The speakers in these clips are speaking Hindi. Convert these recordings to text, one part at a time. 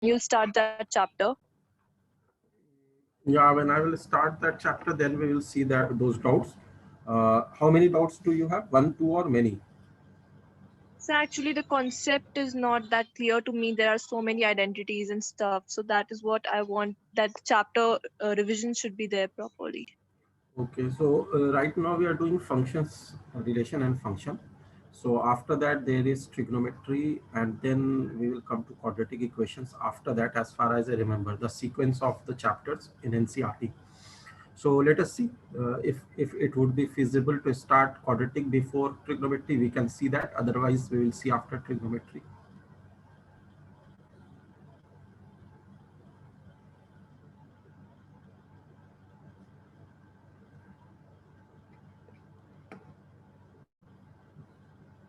you'll start that chapter. Yeah, when I will start that chapter, then we will see that those doubts. How many doubts do you have? One, two, or many? So actually, the concept is not that clear to me. There are so many identities and stuff. So that is what I want. That chapter revision should be there properly. Okay, so right now we are doing functions, relation and function. So after that there is trigonometry, and then we will come to quadratic equations. After that, as far as I remember, the sequence of the chapters in NCERT. So let us see if it would be feasible to start quadratic before trigonometry. We can see that. Otherwise, we will see after trigonometry.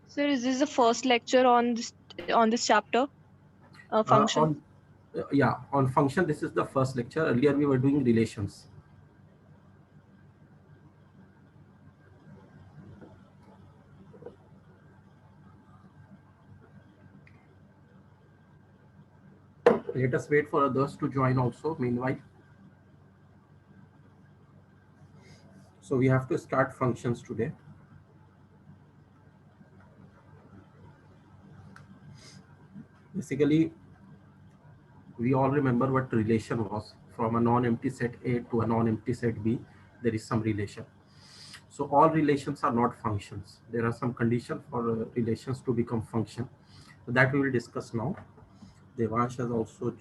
So is this the first lecture on this chapter, function? On yeah, on function, this is the first lecture. Earlier we were doing relations. Let us wait for others to join also meanwhile. So we have to start functions today. Basically, we all remember what relation was. From a non-empty set A to a non-empty set B, there is some relation. So all relations are not functions. There are some conditions for relations to become function. So that we will discuss now. Devansh has also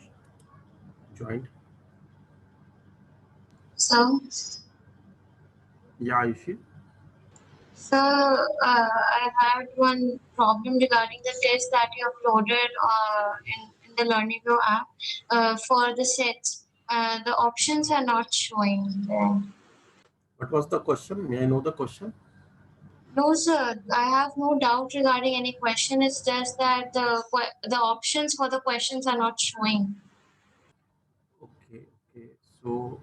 joined. So, Yeah, Ayushi. I had one problem regarding the test that you uploaded in the LearningView app for the sets. The options are not showing there. What was the question? May I know the question? No, sir, I have no doubt regarding any question. It's just that the options for the questions are not showing. Okay, okay. So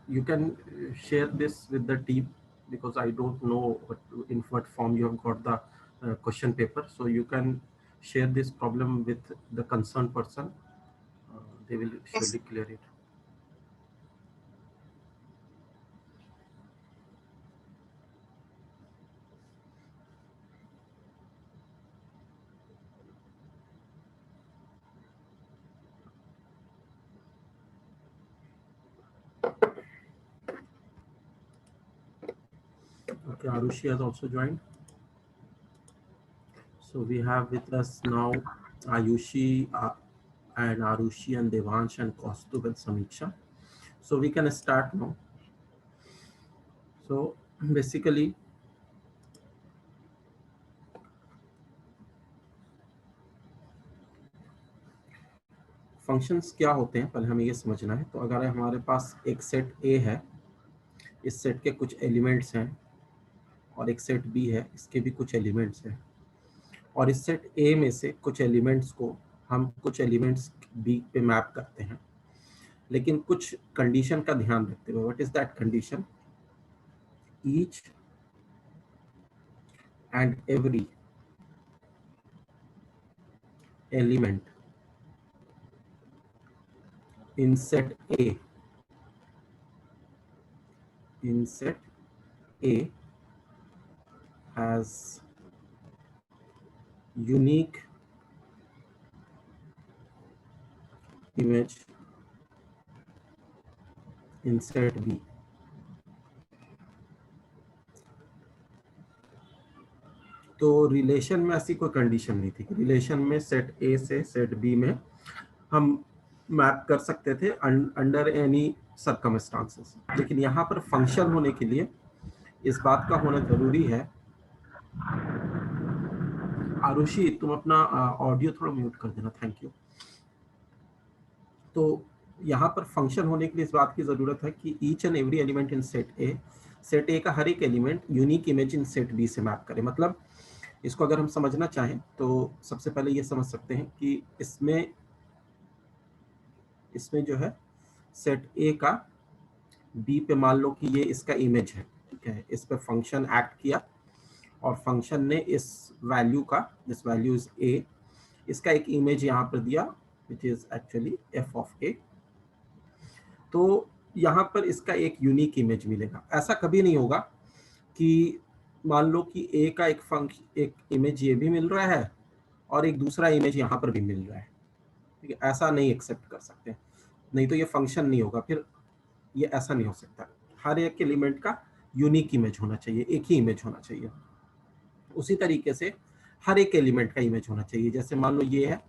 you can share this with the team, because I don't know in what form you have got the question paper. So you can share this problem with the concerned person. They will Yes. surely clear it. Okay, Arushi has also joined. So we have with us now Ayushi and Arushi and Devansh and Kaustubh and Samiksha. So we can start now. So basically, functions क्या होते हैं पहले हमें ये समझना है. तो अगर हमारे पास एक सेट ए है, इस सेट के कुछ एलिमेंट्स हैं, और एक सेट बी है, इसके भी कुछ एलिमेंट्स हैं, और इस सेट ए में से कुछ एलिमेंट्स को हम कुछ एलिमेंट्स बी पे मैप करते हैं, लेकिन कुछ कंडीशन का ध्यान रखते हुए. What is that condition? Each and every element in set A has unique image in set B. तो रिलेशन में ऐसी कोई कंडीशन नहीं थी. रिलेशन में सेट ए से सेट बी में हम मैप कर सकते थे अंडर एनी सर्कमस्टांसेस. लेकिन यहाँ पर फंक्शन होने के लिए इस बात का होना जरूरी है. आरुषि, तुम अपना ऑडियो थोड़ा म्यूट कर देना, थैंक यू. तो यहाँ पर फंक्शन होने के लिए इस बात की जरूरत है कि each and every element in set A का हर एक element unique image in set B से मैप करे. मतलब इसको अगर हम समझना चाहें तो सबसे पहले ये समझ सकते हैं कि इसमें जो है सेट ए का बी पे मान लो कि ये इसका इमेज है, ठीक है. इस पे फंक्शन एक्ट किया और फंक्शन ने इस वैल्यू का, दिस वैल्यू इज ए, इसका एक इमेज यहाँ पर दिया which is actually f of a। तो यहाँ पर इसका एक यूनिक इमेज मिलेगा। ऐसा कभी नहीं होगा कि मान लो कि a का एक इमेज ये भी मिल रहा है और एक दूसरा इमेज यहाँ पर भी मिल रहा है, ठीक है, ऐसा नहीं एक्सेप्ट कर सकते, नहीं तो ये फंक्शन नहीं होगा, फिर ये ऐसा नहीं हो सकता। हर एक एलिमेंट का यूनिक इमेज होना चाहिए, एक ही इमेज होना चाहिए। उसी तरीके से हर एक एलिमेंट का इमेज होना चाहिए। जैसे मान लो ये है,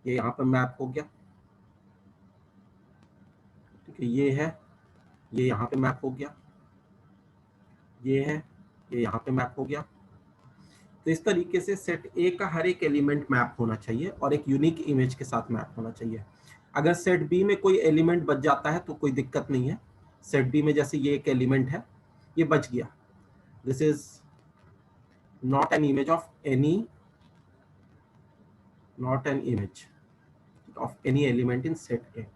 ये यहाँ पर मैप हो गया, ठीक है, ये है, ये यहाँ पे मैप हो गया, ये है, ये यहाँ पे मैप हो गया। तो इस तरीके से सेट ए का हर एक एलिमेंट मैप होना चाहिए और एक यूनिक इमेज के साथ मैप होना चाहिए। अगर सेट बी में कोई एलिमेंट बच जाता है तो कोई दिक्कत नहीं है। सेट बी में जैसे ये एक एलिमेंट है, ये बच गया, this is not an image of any, not an image of any element in set ए,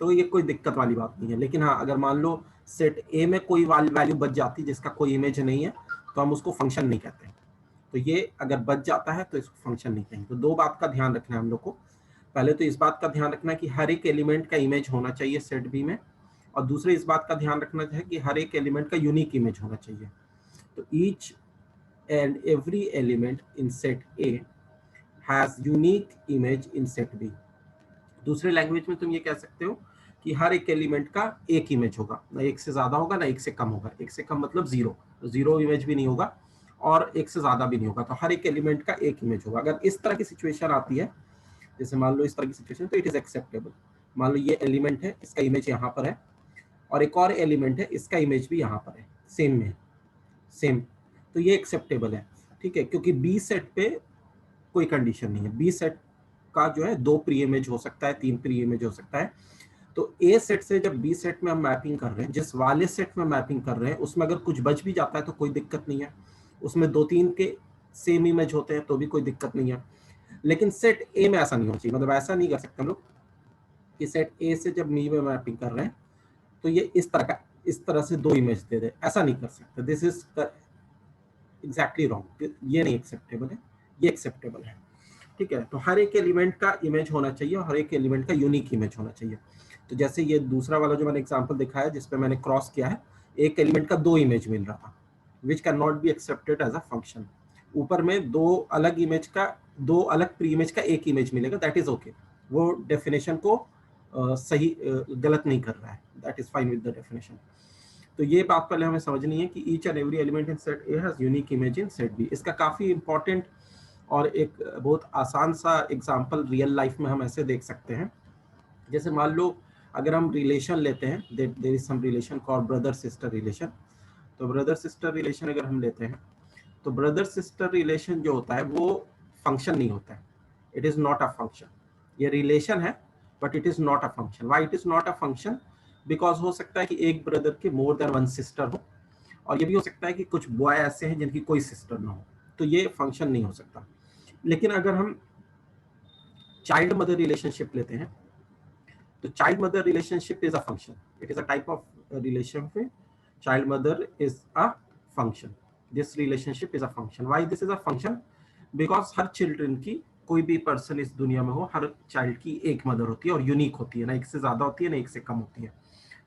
तो ये कोई दिक्कत वाली बात नहीं है। लेकिन हाँ, अगर मान लो सेट ए में कोई वैल्यू बच जाती जिसका कोई इमेज नहीं है तो हम उसको फंक्शन नहीं कहते हैं। तो ये अगर बच जाता है तो इसको फंक्शन नहीं कहेंगे। तो दो बात का ध्यान रखना है हम लोग को। पहले तो इस बात का ध्यान रखना है कि हर एक एलिमेंट का इमेज होना चाहिए सेट बी में, और दूसरे इस बात का ध्यान रखना है कि हर एक एलिमेंट का यूनिक इमेज होना चाहिए। तो each and every element in set A has unique image in set B. दूसरे लैंग्वेज में तुम ये कह सकते हो कि हर एक एलिमेंट का एक इमेज होगा, ना एक से ज्यादा होगा ना एक से कम होगा। एक से कम मतलब जीरो, जीरो इमेज भी नहीं होगा और एक से ज्यादा भी नहीं होगा। तो हर एक एलिमेंट का एक इमेज होगा। अगर इस तरह की सिचुएशन आती है, जैसे मान लो इस तरह की सिचुएशन, तो इट इज एक्सेप्टेबल। मान लो ये एलिमेंट है, इसका इमेज यहाँ पर है, और एक और एलिमेंट है, इसका इमेज भी यहाँ पर है, सेम में सेम, तो ये एक्सेप्टेबल है, ठीक है, क्योंकि बी सेट पे कोई कंडीशन नहीं है। बी सेट का जो है 2 प्री इमेज हो सकता है, 3 प्री इमेज हो सकता है। तो ए सेट से जब बी सेट में हम मैपिंग कर रहे हैं, जिस वाले सेट में मैपिंग कर रहे हैं उसमें अगर कुछ बच भी जाता है तो कोई दिक्कत नहीं है। उसमें 2-3 के सेम इमेज होते हैं तो भी कोई दिक्कत नहीं है। लेकिन सेट ए में ऐसा नहीं होना चाहिए। मतलब ऐसा नहीं कर सकते हम लोग कि सेट ए से जब मी में मैपिंग कर रहे हैं तो ये इस तरह से 2 इमेज दे दे, ऐसा नहीं कर सकते। दिस इज एग्जैक्टली रॉन्ग, ये नहीं एक्सेप्टेबल है, ये एक्सेप्टेबल है, ठीक है। तो हर एक एलिमेंट का इमेज होना चाहिए और हर एक एलिमेंट का यूनिक इमेज होना चाहिए। तो जैसे ये दूसरा वाला जो मैंने एग्जांपल दिखाया जिसपे मैंने क्रॉस किया है, एक एलिमेंट का 2 इमेज मिल रहा था, which can not be accepted as a function. ऊपर में 2 अलग इमेज का, 2 अलग प्री इमेज का एक इमेज मिलेगा, दैट इज ओके। वो डेफिनेशन को सही गलत नहीं कर रहा है, that is fine with the definition. तो ये बात पहले हमें समझनी है कि each and every element in set A has unique image in set B. इसका काफी इंपॉर्टेंट और एक बहुत आसान सा एग्जांपल रियल लाइफ में हम ऐसे देख सकते हैं। जैसे मान लो अगर हम रिलेशन लेते हैं, there is some relation called brother sister relation. तो ब्रदर सिस्टर रिलेशन अगर हम लेते हैं तो ब्रदर सिस्टर रिलेशन जो होता है वो फंक्शन नहीं होता है, it is not a function. ये रिलेशन है but it is not a function. Why it is not a function? Because हो सकता है कि एक ब्रदर के मोर देन 1 सिस्टर हो, और ये भी हो सकता है कि कुछ बॉय ऐसे हैं जिनकी कोई सिस्टर ना हो, तो ये फंक्शन नहीं हो सकता। लेकिन अगर हम चाइल्ड मदर रिलेशनशिप लेते हैं तो child mother relationship is a function, it is a type of relationship. Child mother is a function, this relationship is a function. Why this is a function? Because her children की, कोई भी पर्सन इस दुनिया में हो, हर चाइल्ड की एक मदर होती है और यूनिक होती है, ना एक से ज्यादा होती है ना एक से कम होती है।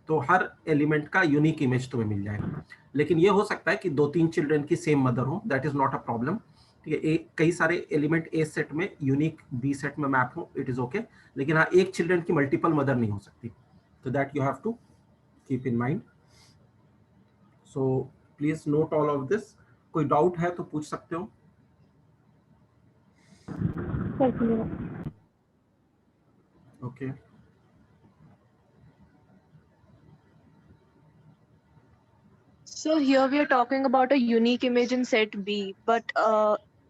तो हर एलिमेंट का यूनिक इमेज तुम्हें मिल जाएगा। लेकिन ये हो सकता है कि 2-3 चिल्ड्रन की सेम मदर हो, that is not a problem, ठीक है। कई सारे एलिमेंट ए सेट में यूनिक बी सेट में मैप हो, इट इज ओके। लेकिन हाँ, एक चिल्ड्रन की मल्टीपल मदर नहीं हो सकती, तो that you have to keep in mind. So please note all of this. कोई डाउट है तो पूछ सकते हो। Okay, So here we are talking about a unique image in set B, but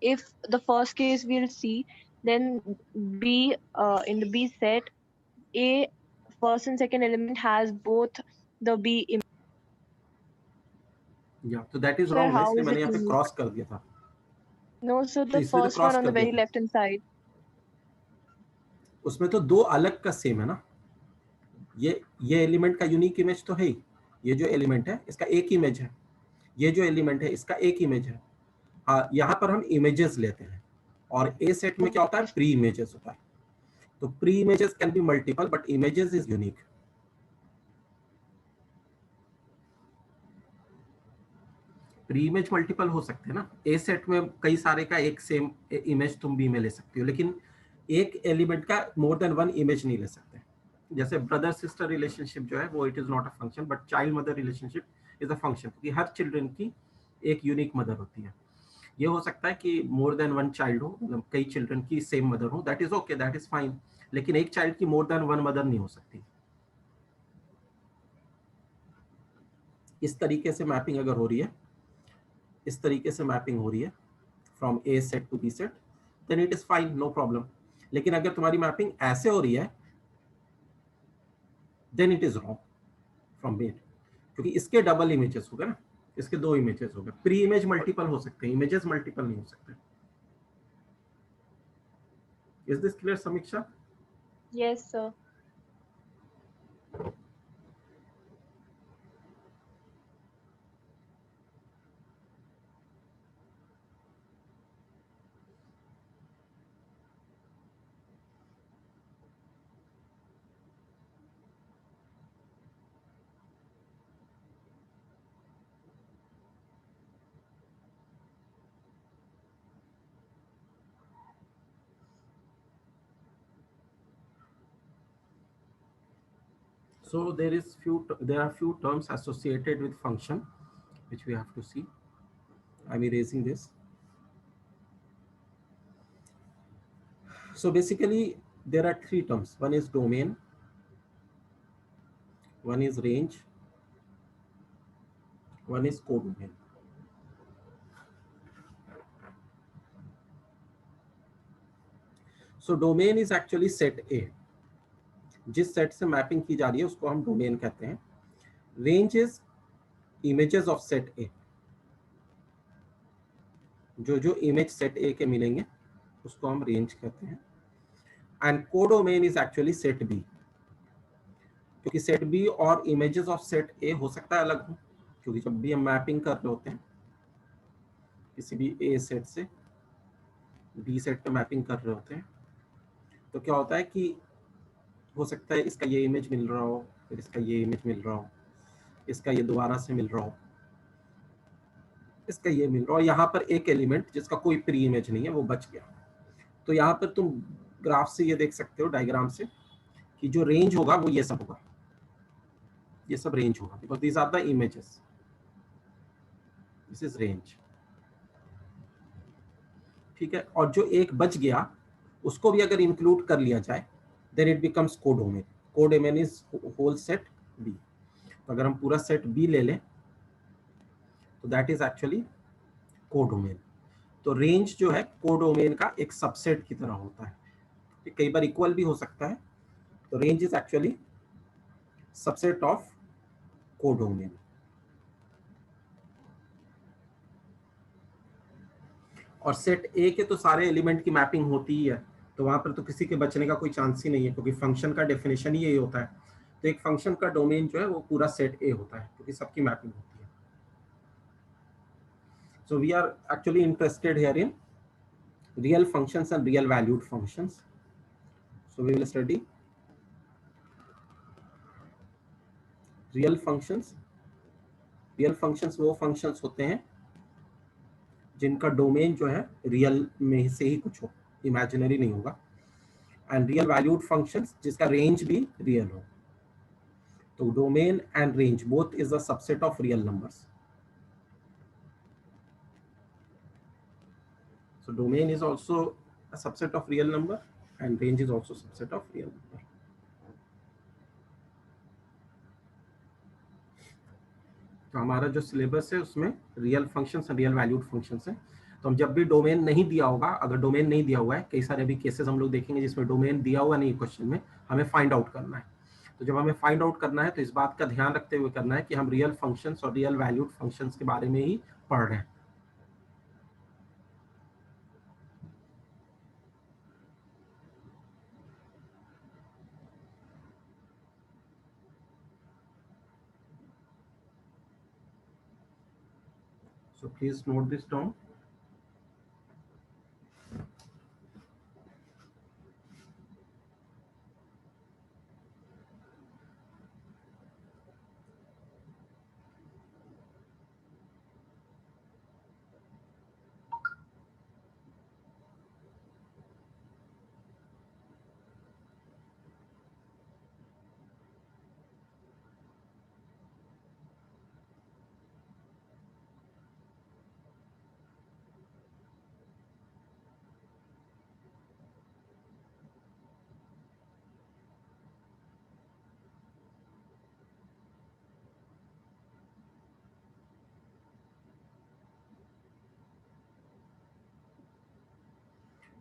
if the first case we'll see, then B in the B set, A first and second element has both the B image. या तो दैट इज Sir, रॉन्ग ना, how इसलिए is मैंने it यहाँ पे unique? क्रॉस कर दिया था। No, so तो the इसलिए तो first क्रॉस one on कर the दिया very था। left hand side. उसमें तो 2 अलग का सेम है ना। ये एलिमेंट का यूनिक इमेज तो है ही, ये जो एलिमेंट है इसका एक इमेज है, ये जो एलिमेंट है इसका एक इमेज है। हाँ, यहाँ पर हम इमेजेस लेते हैं और ए सेट में क्या होता है, प्री इमेजेस होता है। तो pre images can be multiple but images is unique. Pre image multiple हो सकते हैं ना, ए सेट में कई सारे का एक सेम इमेज तुम बी में ले सकती हो, लेकिन एक एलिमेंट का मोर देन वन इमेज नहीं ले सकते. जैसे ब्रदर सिस्टर रिलेशनशिप जो है वो it is not a function, but child mother relationship is a function, क्योंकि हर चिल्ड्रन की एक यूनिक मदर होती है. ये हो सकता है कि मोर देन वन चाइल्ड हो, मतलब कई चिल्ड्रन की सेम मदर हो, that is okay, that is fine, लेकिन एक चाइल्ड की मोर देन वन मदर नहीं हो सकती. इस तरीके से मैपिंग अगर हो रही है, इस तरीके से मैपिंग हो रही है from A set to B set, then it is fine, no problem. लेकिन अगर तुम्हारी मैपिंग ऐसे हो रही है, then it is wrong from B, क्योंकि इसके डबल इमेजेस हो गए ना, इसके दो इमेजेस हो गए. प्री इमेज मल्टीपल हो सकते हैं, इमेजेस मल्टीपल नहीं हो सकते. इज दिस क्लियर समीक्षा? Yes, sir. So there are few terms associated with function which we have to see. I'm erasing this. So basically there are three terms. One is domain, one is range, one is codomain. So domain is actually set A. जिस सेट से मैपिंग की जा रही है उसको हम डोमेन कहते हैं. Range is images of set ए. जो जो इमेज सेट ए के मिलेंगे उसको हम रेंज कहते हैं. And codomain is actually set B, क्योंकि सेट बी और इमेजेस ऑफ सेट ए हो सकता है अलग हो, क्योंकि जब भी हम मैपिंग कर रहे होते हैं किसी भी ए सेट से बी सेट पे मैपिंग कर रहे होते हैं, तो क्या होता है कि हो सकता है इसका ये इमेज मिल रहा हो, फिर इसका ये इमेज मिल रहा हो, इसका ये दोबारा से मिल रहा हो, इसका ये मिल रहा हो. यहाँ पर एक एलिमेंट जिसका कोई प्री इमेज नहीं है वो बच गया. तो यहाँ पर तुम ग्राफ से ये देख सकते हो, डायग्राम से, कि जो रेंज होगा वो ये सब होगा, ये सब रेंज होगा, because these are the images. This is range. ठीक है. और जो एक बच गया उसको भी अगर इंक्लूड कर लिया जाए, then it becomes codomain. Codomain is whole set B. तो अगर हम पूरा सेट बी ले लें तो दैट इज एक्चुअली कोडोमेन. तो रेंज जो है कोडोमेन का एक सबसेट की तरह होता है. कई बार इक्वल भी हो सकता है. तो range is actually subset of codomain. और सेट ए के तो सारे एलिमेंट की मैपिंग होती ही है, तो वहां पर तो किसी के बचने का कोई चांस ही नहीं है, क्योंकि फंक्शन का डेफिनेशन ही यही होता है. तो एक फंक्शन का डोमेन जो है वो पूरा सेट ए होता है, क्योंकि सबकी मैपिंग होती है. So we are actually interested here in real functions and real valued functions. So we will study real functions. Real functions वो फंक्शंस होते हैं जिनका डोमेन जो है रियल में से ही कुछ हो, इमेजिनरी नहीं होगा. एंड रियल वैल्यूड फंक्शंस जिसका रेंज भी रियल हो. तो domain and range both is a subset of real numbers. So domain is also a subset of real number and range is also subset of real number. तो हमारा जो सिलेबस है उसमें रियल फंक्शंस और रियल वैल्यूड फंक्शंस हैं. तो हम जब भी डोमेन नहीं दिया होगा, अगर डोमेन नहीं दिया हुआ है, कई सारे अभी केसेस हम लोग देखेंगे जिसमें डोमेन दिया हुआ नहीं क्वेश्चन में, हमें फाइंड आउट करना है. तो जब हमें फाइंड आउट करना है तो इस बात का ध्यान रखते हुए करना है कि हम रियल फंक्शंस और रियल वैल्यूड फंक्शंस के बारे में ही पढ़ रहे हैं. So please note this down.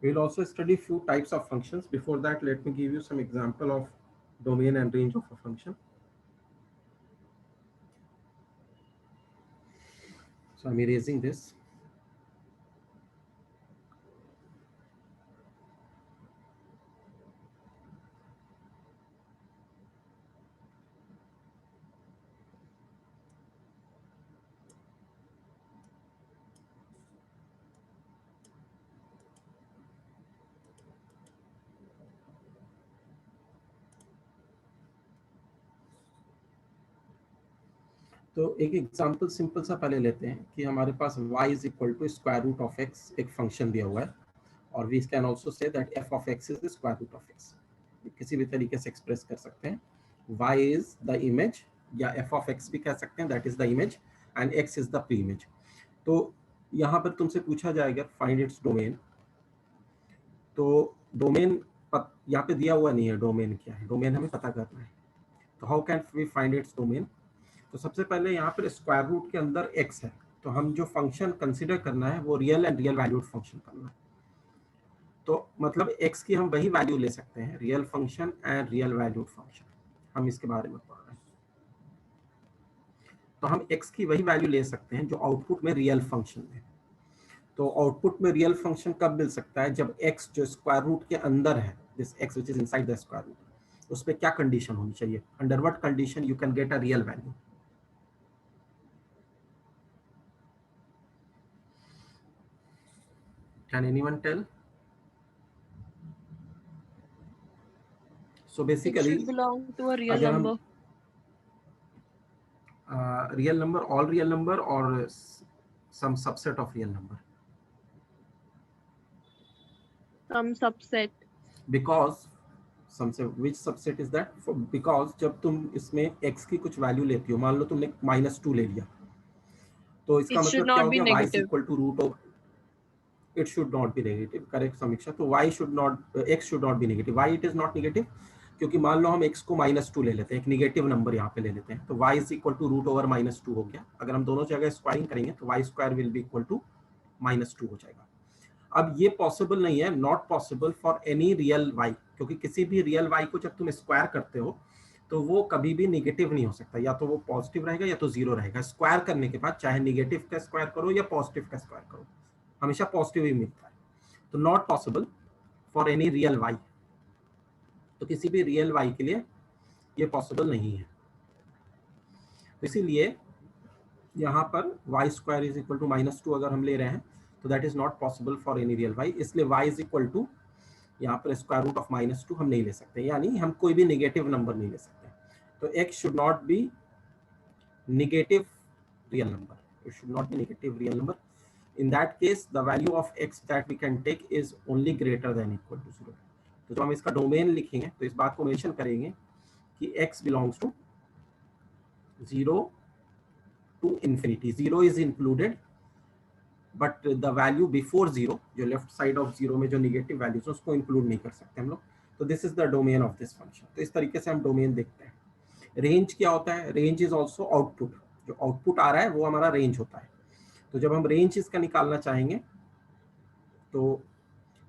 We'll also study few types of functions. Before that, let me give you some example of domain and range of a function. So I'm erasing this. तो एक एग्जांपल सिंपल सा पहले लेते हैं कि हमारे पास y is equal to square root of x एक फंक्शन दिया हुआ है, और we can also say that f of x is the square root of x. किसी भी तरीके से एक्सप्रेस कर सकते हैं. y इज द इमेज, या f ऑफ x भी कह सकते हैं, that is the image, and x is the pre image. तो यहाँ पर तुमसे पूछा जाएगा फाइंड इट्स डोमेन. तो डोमेन यहाँ पे दिया हुआ नहीं है, डोमेन क्या है, डोमेन हमें पता करना है. तो how can we find its domain? तो सबसे पहले यहाँ पर स्क्वायर रूट के अंदर x है, तो हम जो फंक्शन कंसीडर करना है वो real and real valued function करना है. तो मतलब x की हम वही वैल्यू ले सकते हैं, real function and real valued function. हम इसके बारे में पढ़ रहे हैं. तो हम x की वही वैल्यू ले सकते हैं जो आउटपुट में रियल फंक्शन है. तो आउटपुट में रियल फंक्शन कब मिल सकता है? जब x जो स्क्वायर रूट के अंदर है, this x which is inside the square root, उस पे क्या कंडीशन होनी चाहिए? Under what condition you can get a real value? Can anyone tell? So basically, it should belong to a real अगर हम number. Real number, all real number, or some subset of real number? Some subset. Because which subset is that? Because जब तुम इसमें x की कुछ वैल्यू लेती हो, मान लो तुमने -2 ले लिया, तो इसका It should मतलब क्या not हो be गया? y is negative. equal to root of, it should not be negative. Correct समीक्षा. तो y should not, x should not be negative. Why it is not negative? क्योंकि मान लो हम x को -2 ले लेते हैं, एक निगेटिव नंबर यहाँ पे ले लेते हैं, तो y is equal to root over -2 हो गया. अगर हम दोनों जगह स्क्वायरिंग करेंगे तो y square will be equal to -2 हो जाएगा. अब ये पॉसिबल नहीं है, not possible for any real y, क्योंकि किसी भी रियल y को जब तुम स्क्वायर करते हो तो वो कभी भी निगेटिव नहीं हो सकता, या तो वो पॉजिटिव रहेगा या तो जीरो रहेगा. स्क्वायर करने के बाद चाहे निगेटिव का स्क्वायर करो या पॉजिटिव का स्क्वायर करो, हमेशा पॉजिटिव ही मिलता है. तो not possible for any real y. तो किसी भी रियल y के लिए ये पॉसिबल नहीं है. इसीलिए यहाँ पर y square is equal to -2 अगर हम ले रहे हैं तो that is not possible for any real y. इसलिए y इज इक्वल टू यहाँ पर स्क्वायर रूट ऑफ -2 हम नहीं ले सकते, यानी हम कोई भी निगेटिव नंबर नहीं ले सकते. तो x should not be negative real number. It should not be negative real number. In that case, the value of x that we can take is only greater than equal to 0. तो जब हम इसका डोमेन लिखेंगे तो इस बात को मेंशन करेंगे कि x belongs to 0 to infinity. 0 is included, but the value before 0, जो लेफ्ट साइड ऑफ 0 में जो निगेटिव वैल्यूज है उसको इंक्लूड नहीं कर सकते हम लोग. तो this is the domain of this function. तो इस तरीके से हम डोमेन देखते हैं. रेंज क्या होता है? Range is also output. जो आउटपुट आ रहा है वो हमारा रेंज होता है. तो जब हम रेंज इसका निकालना चाहेंगे तो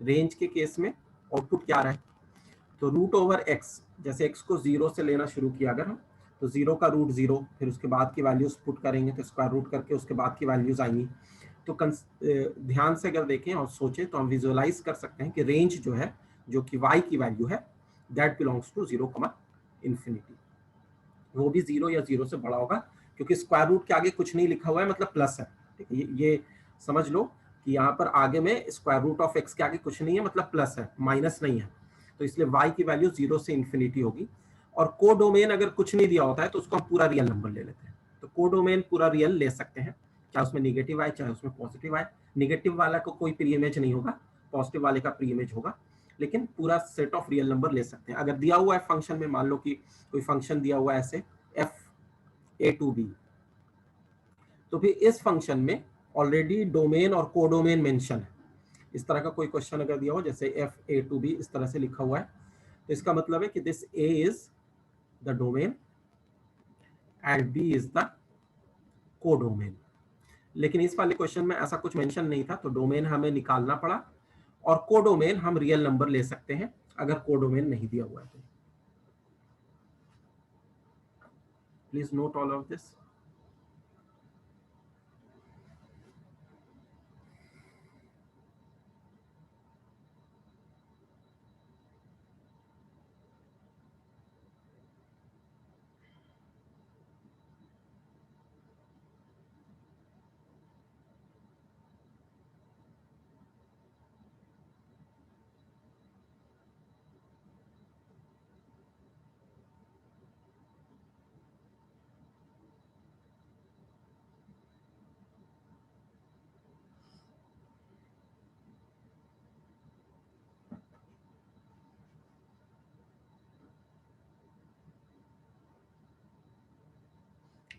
रेंज के केस में आउटपुट क्या आ रहा है? तो रूट ओवर x, जैसे x को 0 से लेना शुरू किया अगर हम, तो 0 का रूट 0, फिर उसके बाद की वैल्यूज पुट करेंगे तो स्क्वायर रूट करके उसके बाद की वैल्यूज आएंगी. तो ध्यान से अगर देखें और सोचें तो हम विजुअलाइज कर सकते हैं कि रेंज जो है, जो कि y की वैल्यू है, दैट बिलोंग्स टू 0, इन्फिनिटी. वो भी 0 या 0 से बड़ा होगा, क्योंकि स्क्वायर रूट के आगे कुछ नहीं लिखा हुआ है, मतलब प्लस है. ठीक है, ये समझ लो कि यहाँ पर आगे में स्क्वायर रूट ऑफ x के आगे कुछ नहीं है, मतलब प्लस है, माइनस नहीं है. तो इसलिए y की वैल्यू 0 से इन्फिनिटी होगी. और कोडोमेन अगर कुछ नहीं दिया होता है तो उसको हम पूरा रियल नंबर ले लेते हैं. तो कोडोमेन पूरा रियल ले सकते हैं, चाहे उसमें निगेटिव आए चाहे उसमें पॉजिटिव आए. निगेटिव वाला को कोई प्री इमेज नहीं होगा, पॉजिटिव वाले का प्री इमेज होगा, लेकिन पूरा सेट ऑफ रियल नंबर ले सकते हैं. अगर दिया हुआ है फंक्शन में, मान लो कि कोई फंक्शन दिया हुआ है ऐसे f(a)(b), तो फिर इस फंक्शन में ऑलरेडी डोमेन और कोडोमेन मेंशन है. इस तरह का कोई क्वेश्चन अगर दिया हो, जैसे f(a)(b) इस तरह से लिखा हुआ है, तो इसका मतलब है कि this a is the domain and b is the codomain. लेकिन इस वाले क्वेश्चन में ऐसा कुछ मेंशन नहीं था, तो डोमेन हमें निकालना पड़ा और कोडोमेन हम रियल नंबर ले सकते हैं अगर कोडोमेन नहीं दिया हुआ है तो। Please note all of this.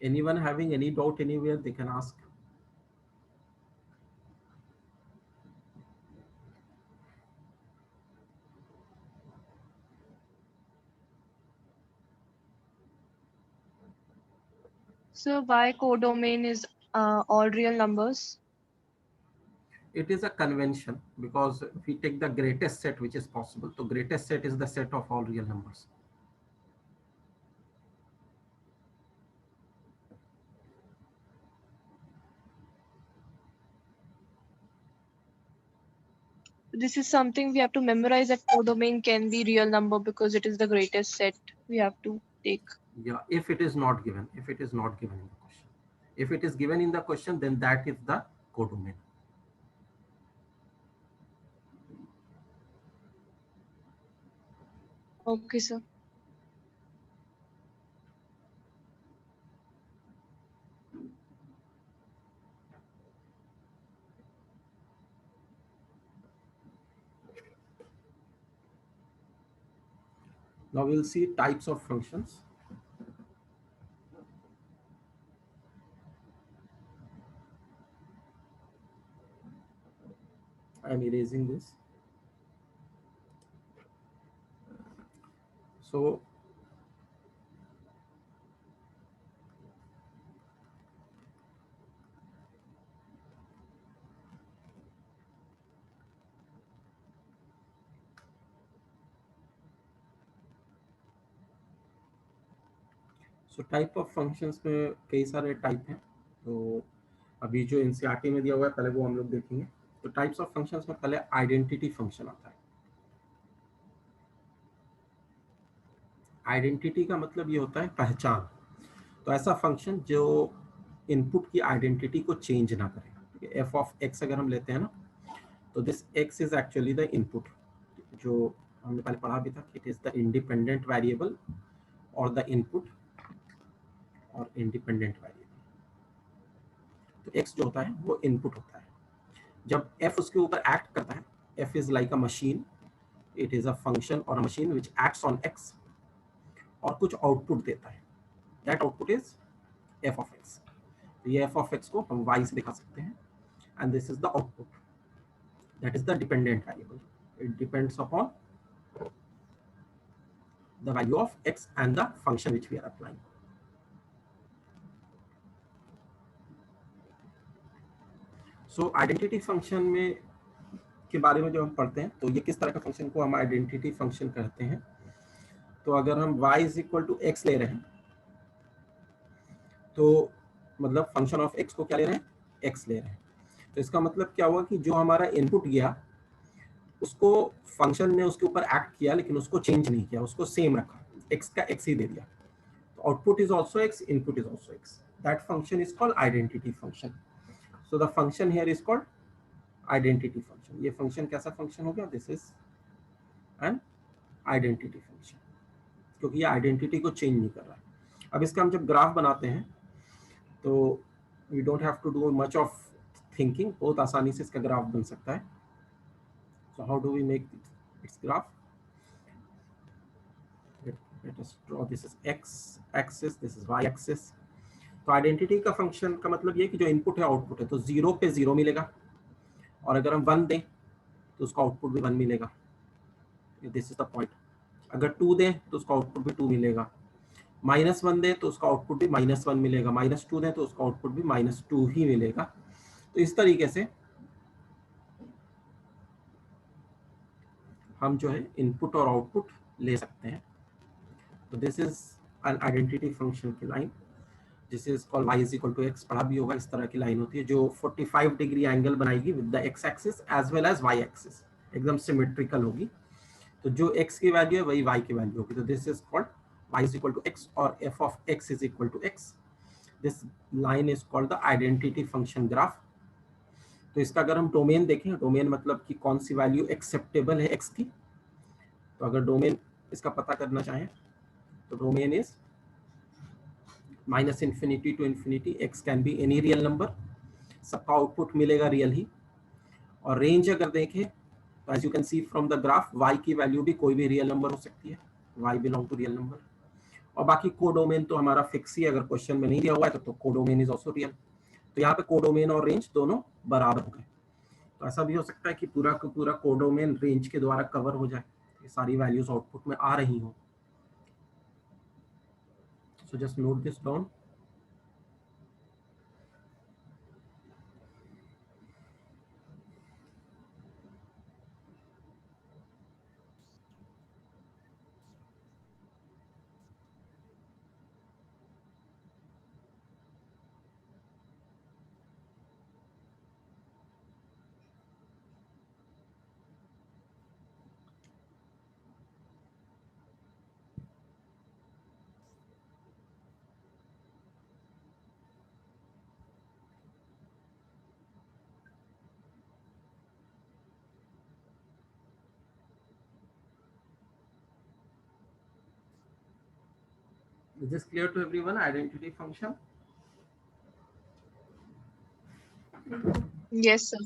Anyone having any doubt anywhere, they can ask. So why codomain is all real numbers? It is a convention because we take the greatest set which is possible. So greatest set is the set of all real numbers. This is something we have to memorize, that codomain can be real number because it is the greatest set we have to take. Yeah, if it is not given, if it is not given in the question. If it is given in the question, then that is the codomain. Okay, sir. Now we'll see types of functions. I am erasing this. So type of functions में कई सारे टाइप हैं। तो अभी जो एनसीईआरटी में दिया हुआ है पहले वो हम लोग देखेंगे। तो टाइप्स ऑफ फंक्शंस में पहले आइडेंटिटी फंक्शन आता है। आइडेंटिटी का मतलब ये होता है पहचान। तो ऐसा फंक्शन जो इनपुट की आइडेंटिटी को चेंज ना करे। एफ ऑफ एक्स अगर हम लेते हैं ना, तो this x is actually the input, जो हमने पहले पढ़ा भी था। It is the independent variable और द इनपुट और इंडिपेंडेंट वेरिएबल। तो एक्स जो होता है वो इनपुट होता है। जब एफ उसके ऊपर एक्ट करता है, F is like a machine, it is a function और a machine which acts on X और कुछ आउटपुट देता है। That output is F of X. ये एफ ऑफ एक्स को हम वाई से दिखा सकते हैं and this is the output, that is the dependent variable. It depends upon the value of x and the function which we are applying. So identity function में के बारे में जब हम पढ़ते हैं तो ये किस तरह का फंक्शन को हम आइडेंटिटी फंक्शन कहते हैं। तो अगर हम y is equal to x ले रहे हैं तो मतलब फंक्शन ऑफ x को क्या ले रहे हैं, x ले रहे हैं। तो इसका मतलब क्या हुआ कि जो हमारा इनपुट गया उसको फंक्शन ने उसके ऊपर एक्ट किया लेकिन उसको चेंज नहीं किया, उसको सेम रखा, x का x ही दे दिया। तो output is also x, input is also x। That function is called identity function. So the function here is called identity function. ये फंक्शन कैसा फंक्शन हो गया, this is an identity function, क्योंकि ये आइडेंटिटी को चेंज नहीं कर रहा है। अब इसका हम जब ग्राफ बनाते हैं तो we don't have to do much of thinking, बहुत आसानी से इसका ग्राफ बन सकता है। So how do we make its graph? Let us draw. This is x axis, this is y axis. तो आइडेंटिटी का फंक्शन का मतलब ये कि जो इनपुट है आउटपुट है, तो 0 पे 0 मिलेगा और अगर हम 1 दें तो उसका आउटपुट भी 1 मिलेगा। This is the point. अगर 2 दें तो उसका आउटपुट भी 2 मिलेगा। -1 दें तो उसका आउटपुट भी -1 मिलेगा। -2 दें तो उसका आउटपुट भी -2 ही मिलेगा। तो इस तरीके से हम जो है इनपुट और आउटपुट ले सकते हैं। तो this is an identity function की लाइन, जिसे is called y is equal to x। पढ़ा भी होगा, इस तरह की लाइन होती है जो 45 डिग्री एंगल बनाएगी with the x axis as well as y axis, एकदम सिमेट्रिकल होगी। तो जो x की वैल्यू है वही y की वैल्यू होगी। तो this is called y is equal to x और f of x is equal to x। This line is called the identity function graph. तो इसका अगर हम डोमेन देखें, डोमेन मतलब कि कौन सी वैल्यू एक्सेप्टेबल है x की, तो अगर डोमेन इसका पता करना चाहें तो domain is minus infinity to infinity, x can be any real number, सबका आउटपुट मिलेगा रियल ही। और रेंज अगर देखें तो as you can see from the graph y की वैल्यू भी कोई भी रियल नंबर हो सकती है, y belong to real number. और बाकी कोडोमेन तो हमारा फिक्स ही, अगर क्वेश्चन में नहीं दिया हुआ है तो कोडोमेन इज ऑल्सो रियल। तो यहाँ पे कोडोमेन और रेंज दोनों बराबर हो गए। तो ऐसा भी हो सकता है कि पूरा का पूरा कोडोमेन रेंज के द्वारा कवर हो जाए, ये सारी वैल्यूज आउटपुट में आ रही हो। So just note this down. Is this clear to everyone? Identity function. Yes, sir.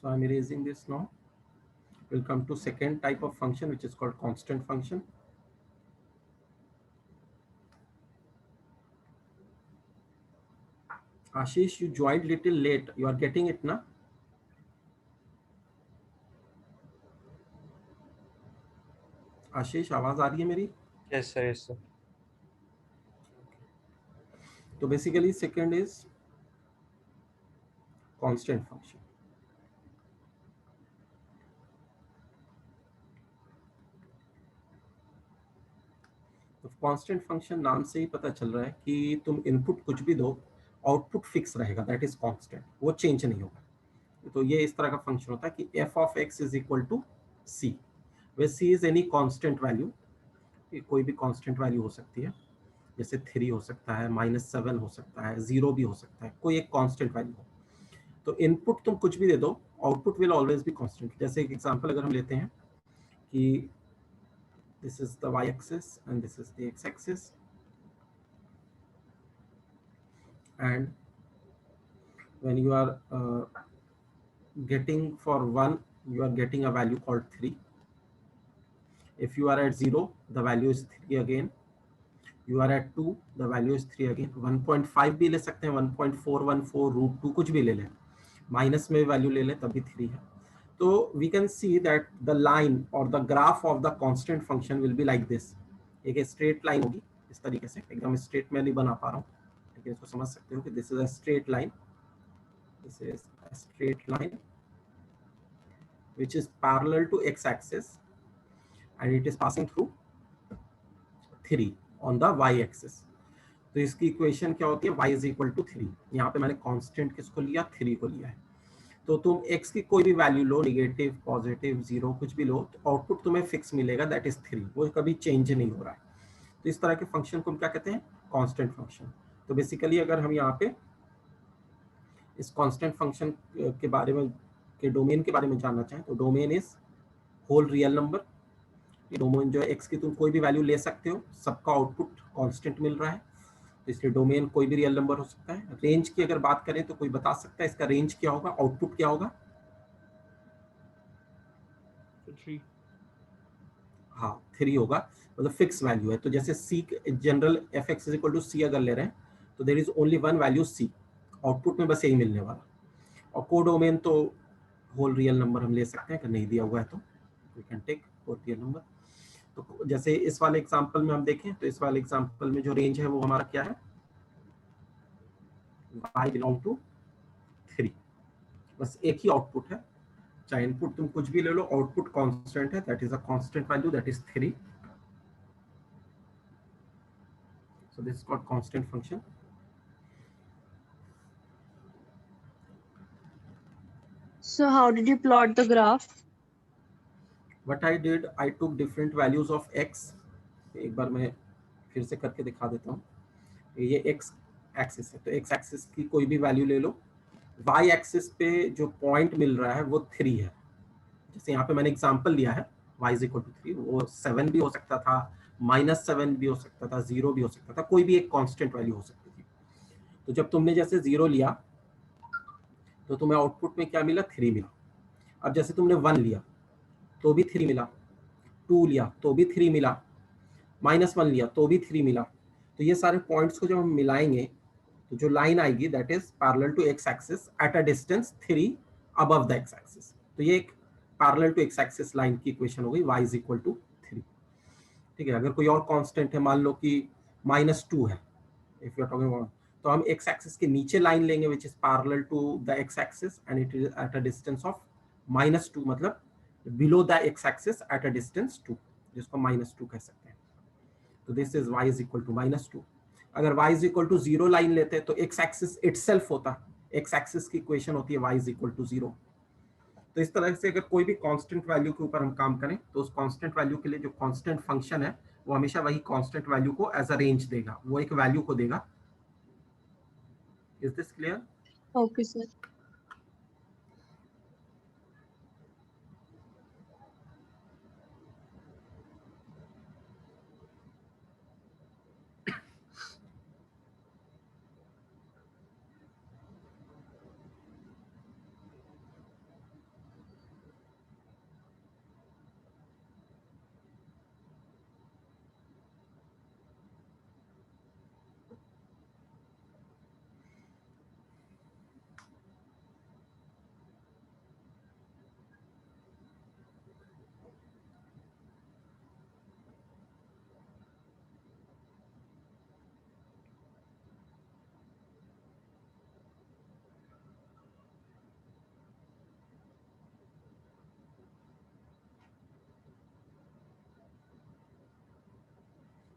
So I'm erasing this now. We'll come to second type of function, which is called constant function. Ashish, you joined little late. You are getting it now? आशीष, आवाज आ रही है मेरी? Yes, sir. Yes, sir. तो basically second is constant function. तो कांस्टेंट फंक्शन नाम से ही पता चल रहा है कि तुम इनपुट कुछ भी दो, आउटपुट फिक्स रहेगा, दैट इज कांस्टेंट, वो चेंज नहीं होगा। तो ये इस तरह का फंक्शन होता है कि f of x is equal to c, where c is any constant value, कोई भी कांस्टेंट वैल्यू हो सकती है, जैसे 3 हो सकता है, -7 हो सकता है, 0 भी हो सकता है, कोई एक कांस्टेंट वैल्यू हो। तो इनपुट तुम कुछ भी दे दो, output will always be constant. जैसे एक एग्जांपल अगर हम लेते हैं कि this is the y axis and this is the x axis, and when you are getting for 1, you are getting a value called 3. If you are at 0, the value is 3 again. You are at 2, the value is 3 again. 1.5 भी ले सकते हैं, 1.414 √2 कुछ भी ले लें, माइनस में वैल्यू ले लें तब भी 3 है। तो we can see that the line or the graph of the constant function will be like this. एक स्ट्रेट लाइन होगी इस तरीके से, एकदम स्ट्रेट में नहीं बना पा रहा हूँ, लेकिन इसको समझ सकते हो कि this is a straight line, this is a straight line which is parallel to x axis and it is passing through 3 on the y axis. तो इसकी इक्वेशन क्या होती है, y is equal to 3। यहाँ पे मैंने कांस्टेंट किसको लिया, 3 को लिया है। तो तुम x की कोई भी वैल्यू लो, नेगेटिव, पॉजिटिव, 0 कुछ भी लो, तो आउटपुट तुम्हें फिक्स मिलेगा, दैट इज 3, वो कभी चेंज नहीं हो रहा है। तो इस तरह के फंक्शन को हम क्या कहते हैं, कांस्टेंट फंक्शन। तो बेसिकली अगर हम यहाँ पे इस कांस्टेंट फंक्शन के बारे में, के डोमेन के बारे में जानना चाहें, तो domain is whole real number. ये डोमेन जो है x की तुम कोई भी वैल्यू ले सकते हो, सबका आउटपुट कांस्टेंट मिल रहा है, तो इसलिए डोमेन कोई भी रियल नंबर हो सकता है। रेंज की अगर बात करें तो कोई बता सकता है इसका रेंज क्या होगा, आउटपुट क्या होगा? 3. हाँ 3 होगा, मतलब फिक्स वैल्यू है। तो जैसे C general F x is equal to C अगर ले रहे हैं तो there is only one value C, output में बस यही मिलने वाला। और कोडोमेन तो होल रियल नंबर हम ले सकते हैं, अगर नहीं दिया हुआ है तो we can take whole real number. तो जैसे इस वाले एग्जांपल में हम देखें तो इस वाले एग्जांपल में जो रेंज है वो हमारा क्या है, y बिलोंग टू 3, बस एक ही आउटपुट है, चाहे इनपुट तुम कुछ भी ले लो, आउटपुट कांस्टेंट है, that is a constant value, that is 3। So this is called constant function. So how did you plot the graph? What I did, I took different values of x। एक बार मैं फिर से करके दिखा देता हूँ। ये x एक्सिस है, तो x एक्सिस की कोई भी वैल्यू ले लो। y एक्सिस पे जो पॉइंट मिल रहा है वो 3 है। जैसे यहाँ पे मैंने एग्जांपल लिया है y इज इक्वल टू 3, वो 7 भी हो सकता था, -7 भी हो सकता था, 0 भी हो सकता था, कोई भी एक कांस्टेंट वैल्यू हो सकती थी। तो जब तुमने जैसे 0 लिया तो तुम्हें आउटपुट में क्या मिला, 3 मिला। अब जैसे तुमने 1 लिया तो भी 3 मिला, 2 लिया तो भी 3 मिला, -1 लिया तो भी 3 मिला। तो ये सारे पॉइंट्स को जब हम मिलाएंगे तो जो लाइन आएगी that is parallel to x axis at a distance 3 above the x axis. तो ये एक parallel to x axis line की इक्वेशन हो गई, y इज इक्वल टू 3। ठीक है, अगर कोई और कांस्टेंट है, मान लो कि -2 है, if you are talking about, तो हम एक्स एक्सिस के नीचे लाइन लेंगे which is parallel to the x axis and it is at a distance of -2, मतलब below the x axis at a distance 2, जिसको -2 कह सकते हैं। तो this is y is equal to -2। अगर y is equal to 0 line लेते तो x एक्सिस इटसेल्फ होता, x एक्सिस की इक्वेशन होती है y इज इक्वल टू 0। तो इस तरह से अगर कोई भी कांस्टेंट वैल्यू के ऊपर हम काम करें तो उस कांस्टेंट वैल्यू के लिए जो कांस्टेंट फंक्शन है वो हमेशा वही कांस्टेंट वैल्यू को एज अ रेंज देगा, वो एक वैल्यू को देगा। Is this clear? Okay, sir.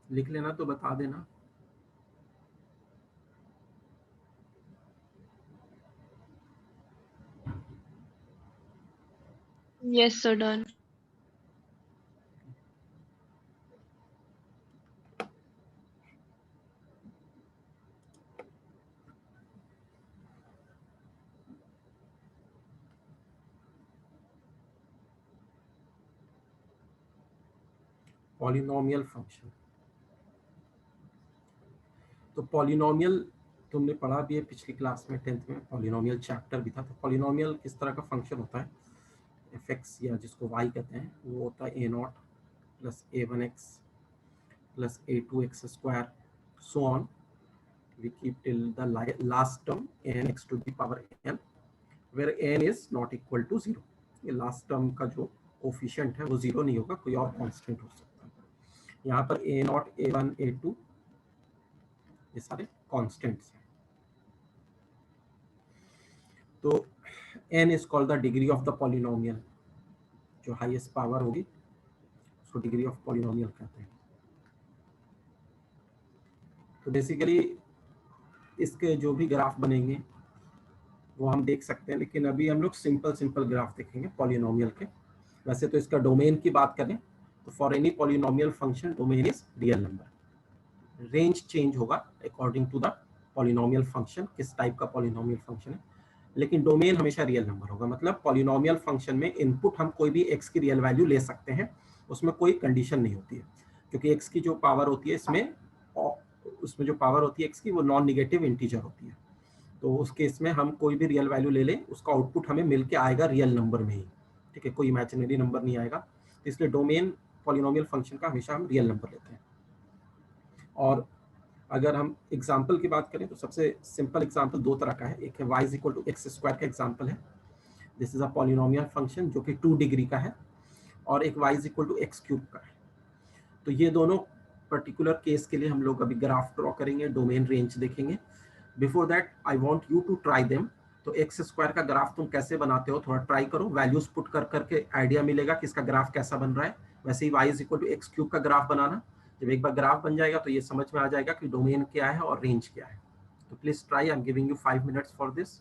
लिख लेना तो बता देना। Yes, sir, done. Polynomial function, तो पॉलिनोमियल तुमने पढ़ा भी है पिछली क्लास में, 10th में पॉलिनोमियल चैप्टर भी था। तो पॉलिनोमियल किस तरह का फंक्शन होता है, एफ एक्स या जिसको y कहते हैं, वो होता है a0 plus a1x plus a2x square so on, we keep till the last term n x to the power n where n is not equal to 0। ये लास्ट टर्म का जो कोफिशिएंट है वो 0 नहीं होगा, कोई और कांस्टेंट हो सकता है। यहाँ पर a0 a1 a2 ये सारे कांस्टेंट्स हैं। तो n is called the degree of the polynomial, जो हाईएस्ट पावर होगी उसको डिग्री ऑफ पॉलिनोमियल कहते हैं। तो बेसिकली इसके जो भी ग्राफ बनेंगे वो हम देख सकते हैं, लेकिन अभी हम लोग सिंपल ग्राफ देखेंगे पॉलिनोमियल के। वैसे तो इसका डोमेन की बात करें तो for any polynomial function domain is real number. Range change होगा according to the polynomial function, किस टाइप का पॉलिनोमियल फंक्शन है, लेकिन डोमेन हमेशा रियल नंबर होगा। मतलब पॉलिनोमियल फंक्शन में इनपुट हम कोई भी x की रियल वैल्यू ले सकते हैं, उसमें कोई कंडीशन नहीं होती है, क्योंकि x की जो पावर होती है उसमें जो पावर होती है x की वो नॉन निगेटिव इंटीजर होती है। तो उस केस में हम कोई भी रियल वैल्यू ले लें, उसका आउटपुट हमें मिल के आएगा रियल नंबर में ही, ठीक है, कोई इमेजिनरी नंबर नहीं आएगा। तो इसलिए डोमेन पॉलिनोमियल फंक्शन का हमेशा हम रियल नंबर लेते हैं। और अगर हम एग्जाम्पल की बात करें तो सबसे सिंपल एग्जाम्पल दो तरह का है, एक है y equal to x square का एग्जाम्पल है, this is a polynomial function जो कि 2 डिग्री का है, और एक y equal to x cube का है। तो ये दोनों पर्टिकुलर केस के लिए हम लोग अभी ग्राफ ड्रॉ करेंगे, डोमेन रेंज देखेंगे। Before that I want you to try them. तो एक्स स्क्वायर का ग्राफ तुम कैसे बनाते हो थोड़ा ट्राई करो, वैल्यूज पुट कर करके आइडिया मिलेगा कि इसका ग्राफ कैसा बन रहा है। वैसे ही y equal to x cube का ग्राफ बनाना, जब एक बार ग्राफ बन जाएगा तो ये समझ में आ जाएगा कि डोमेन क्या है और रेंज क्या है। तो please try, I am giving you 5 minutes for this.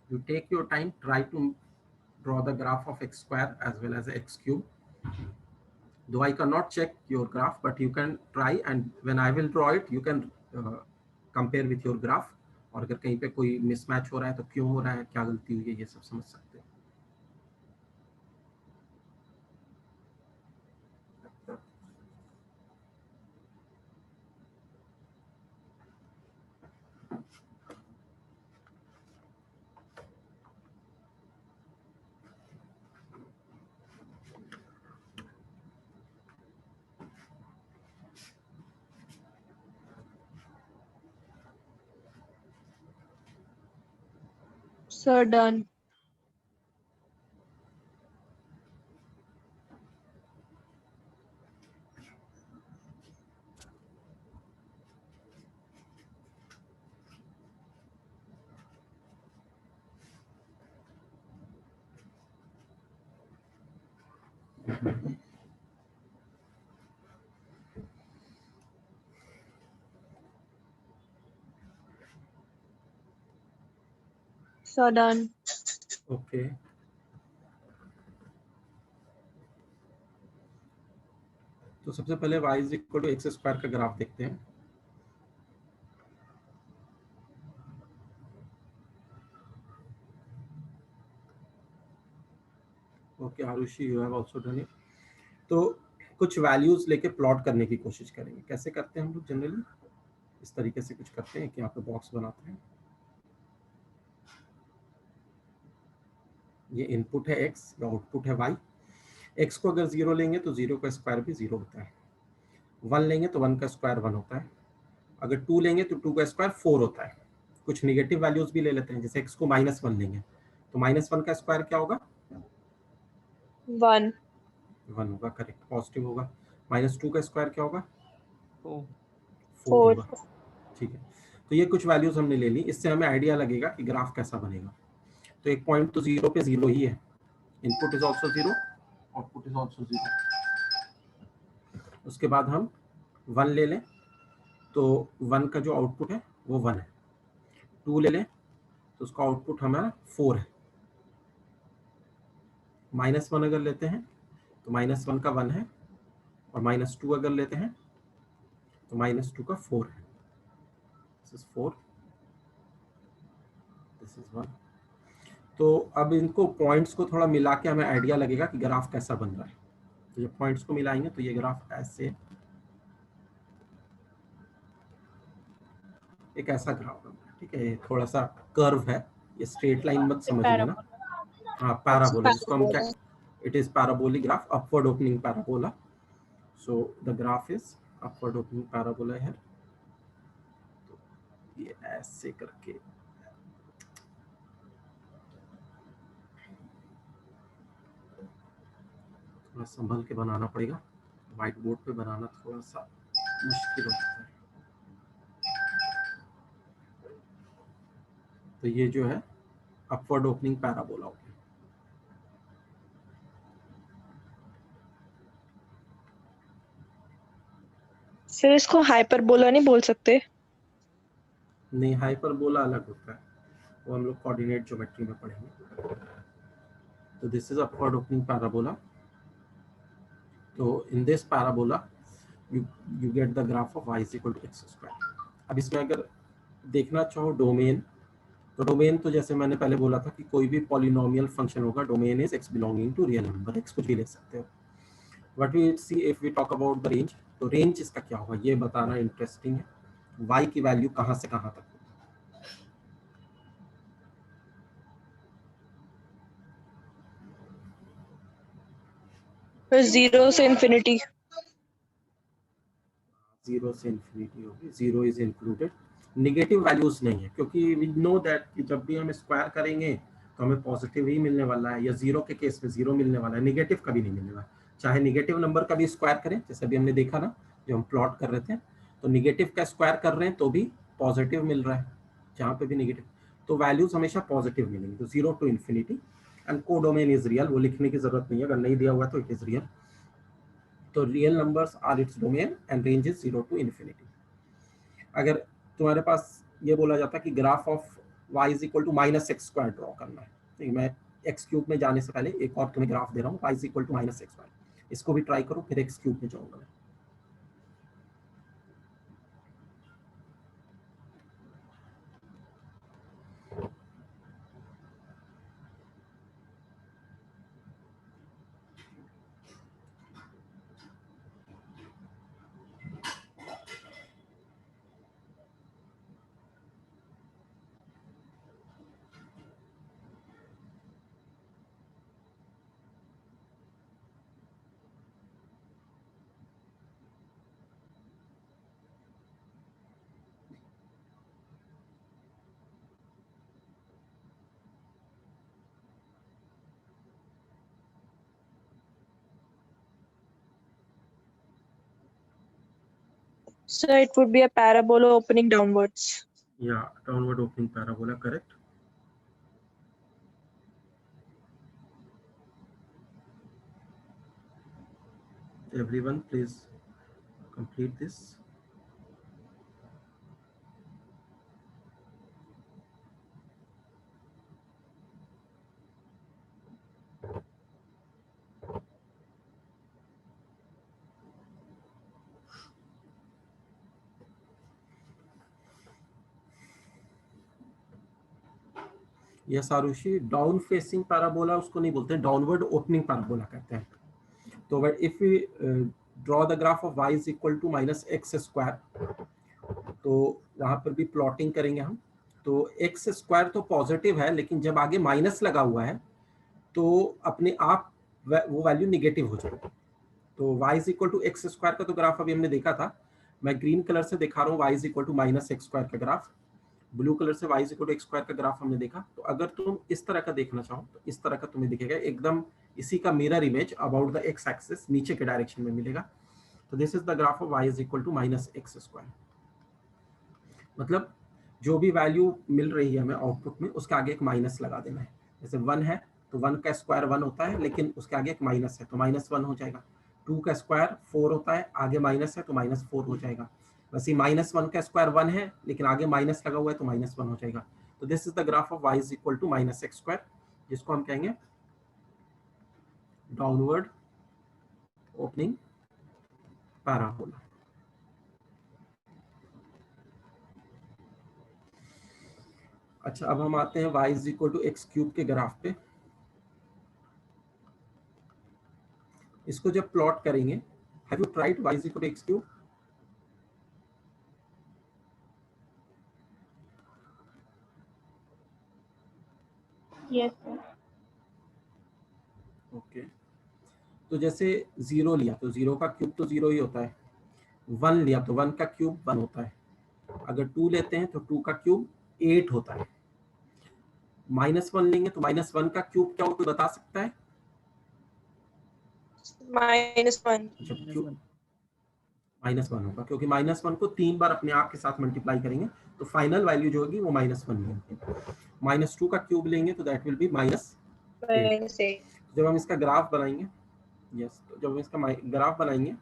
You take your time, try to draw the graph of x square as well as x cube. Though I cannot check your graph, but you can try, and when I will draw it, you can compare with your graph. और अगर कहीं पे कोई मिसमैच हो रहा है तो क्यों हो रहा है, क्या गलती हुई है, ये सब समझ सकते हैं। Sir, done. Sir, done. Okay, तो सबसे पहले y equal to x square का ग्राफ देखते हैं। Okay Arushi, you have also done it. तो कुछ वैल्यूज लेके प्लॉट करने की कोशिश करेंगे। कैसे करते हैं हम लोग जनरली, इस तरीके से कुछ करते हैं कि यहाँ पे बॉक्स बनाते हैं। ये इनपुट है x, ये आउटपुट है y। x को अगर 0 लेंगे तो 0 का स्क्वायर भी 0 होता है, 1 लेंगे तो 1 का स्क्वायर 1 होता है, अगर 2 लेंगे तो 2 का स्क्वायर 4 होता है। कुछ निगेटिव वैल्यूज भी ले लेते हैं, जैसे x को -1 लेंगे तो -1 का स्क्वायर क्या होगा, 1. 1 होगा, करेक्ट, पॉजिटिव होगा। -2 का स्क्वायर क्या होगा, 4 4. होगा, ठीक है। तो ये कुछ वैल्यूज हमने ले ली, इससे हमें आइडिया लगेगा कि ग्राफ कैसा बनेगा। तो एक पॉइंट तो 0 पे 0 ही है, input is also 0, output is also 0। उसके बाद हम 1 ले लें तो 1 का जो आउटपुट है वो 1 है, 2 ले लें तो उसका आउटपुट हमारा 4 है, -1 अगर लेते हैं तो -1 का 1 है, और -2 अगर लेते हैं तो -2 का 4 है। This is 4, this is 1। तो अब इनको पॉइंट्स को थोड़ा मिला के हमें आइडिया लगेगा कि ग्राफ कैसा बन रहा है। तो जब पॉइंट्स को मिलाएंगे तो ये ग्राफ ऐसे एक ऐसा ग्राफ बनता है, ठीक है। ये थोड़ा सा कर्व है, ये स्ट्रेट लाइन मत समझ लेना। हाँ, पैराबोला, जिसको हम क्या, it is parabolic graph, upward opening parabola. So the graph is upward opening parabola है। तो ये ऐसे करके थोड़ा संभल के बनाना पड़ेगा, व्हाइट बोर्ड पे बनाना थोड़ा सा मुश्किल होता है। तो ये जो है अपवर्ड ओपनिंग पैराबोला हो गया। सर इसको हाइपरबोला नहीं बोल सकते? नहीं, हाइपरबोला अलग होता है, वो हम लोग कोऑर्डिनेट ज्योमेट्री में पढ़ेंगे। तो this is upward opening parabola. तो in this parabola you get the graph of y is equal to x square। अब इसमें अगर देखना चाहो डोमेन, तो डोमेन तो जैसे मैंने पहले बोला था कि कोई भी पॉलिनोमियल फंक्शन होगा, domain is x belonging to real number, x कुछ भी ले सकते हो। What we see if we talk about the range, तो रेंज इसका क्या होगा ये बताना इंटरेस्टिंग है। y की वैल्यू कहाँ से कहाँ तक, 0 से इंफिनिटी। 0 से इंफिनिटी होगी, 0 इज इंक्लूडेड, निगेटिव वैल्यूज नहीं है, क्योंकि वी नो दैट कि जब भी हम स्क्वायर करेंगे तो हमें पॉजिटिव ही मिलने वाला है, या 0 के केस में 0 मिलने वाला है, निगेटिव कभी नहीं मिलने वाला। चाहे निगेटिव नंबर का भी स्क्वायर करें, जैसे अभी हमने देखा ना जो हम प्लॉट कर रहे थे, तो निगेटिव का स्क्वायर कर रहे हैं तो भी पॉजिटिव मिल रहा है, जहाँ पे भी निगेटिव, तो वैल्यूज हमेशा पॉजिटिव मिलेंगी। तो 0 to infinity and codomain is real, वो लिखने की जरूरत नहीं है, अगर नहीं दिया हुआ तो इट इज रियल। तो real numbers are its domain and range is 0 to infinity. अगर तुम्हारे पास ये बोला जाता है कि graph of y is equal to minus x square draw करना है, ठीक, मैं एक्स क्यूब में जाने से पहले एक और तुम्हें ग्राफ दे रहा हूँ, y is equal to minus x square, इसको भी ट्राई करो, फिर एक्स क्यूब में जाऊंगा मैं। So it would be a parabola opening downwards. Yeah, downward opening parabola, correct. Everyone, please complete this. Yes Arushi, down facing parabola उसको नहीं बोलते, डाउनवर्ड ओपनिंग पैराबोला कहते हैं। तो if we draw the graph of y is equal to minus x square, तो वहां पर भी प्लॉटिंग करेंगे हम। तो एक्स स्क्वायर तो पॉजिटिव है, लेकिन जब आगे माइनस लगा हुआ है तो अपने आप वो वैल्यू निगेटिव हो जाएगी। तो y is equal to x square का तो ग्राफ अभी हमने देखा था, मैं ग्रीन कलर से दिखा रहा हूँ y is equal to minus x square का ग्राफ, ब्लू कलर से y is equal to x square का ग्राफ हमने देखा। तो अगर तुम इस तरह का देखना चाहो तो इस तरह का तुम्हें दिखेगा, एकदम इसी का mirror image about the x axis नीचे के डायरेक्शन में मिलेगा। तो this is the graph of y is equal to minus x square. मतलब जो भी वैल्यू मिल रही है हमें आउटपुट में, उसके आगे एक माइनस लगा देना है। जैसे 1 है तो 1 का स्क्वायर 1 होता है, लेकिन उसके आगे एक माइनस है तो माइनस 1 हो जाएगा। 2 का स्क्वायर 4 होता है, आगे माइनस है तो माइनस 4 हो जाएगा। वैसे माइनस 1 का स्क्वायर 1 है, लेकिन आगे माइनस लगा हुआ है तो माइनस 1 हो जाएगा। तो this is the graph of y is equal to minus x square, जिसको हम कहेंगे डाउनवर्ड ओपनिंग पैराबोला। अच्छा, अब हम आते हैं y is equal to x cube के ग्राफ पे। इसको जब प्लॉट करेंगे, have you tried y is equal to x cube? Yes, sir. Okay, तो जैसे 0 लिया तो 0 का क्यूब तो 0 ही होता है, 1 लिया तो 1 का क्यूब 1 होता है, अगर 2 लेते हैं तो 2 का क्यूब 8 होता है, -1 लेंगे तो -1 का क्यूब क्या हो, कोई बता सकता है? -1. जब क्यूब -1 होगा, क्योंकि -1 को 3 बार अपने आप के साथ मल्टीप्लाई करेंगे तो फाइनल वैल्यू जो होगी वो -1 होगी। -2 का क्यूब लेंगे तो दैट विल बी -8। -8. जब हम इसका ग्राफ बनाएंगे, यस, तो जब हम इसका ग्राफ बनाएंगे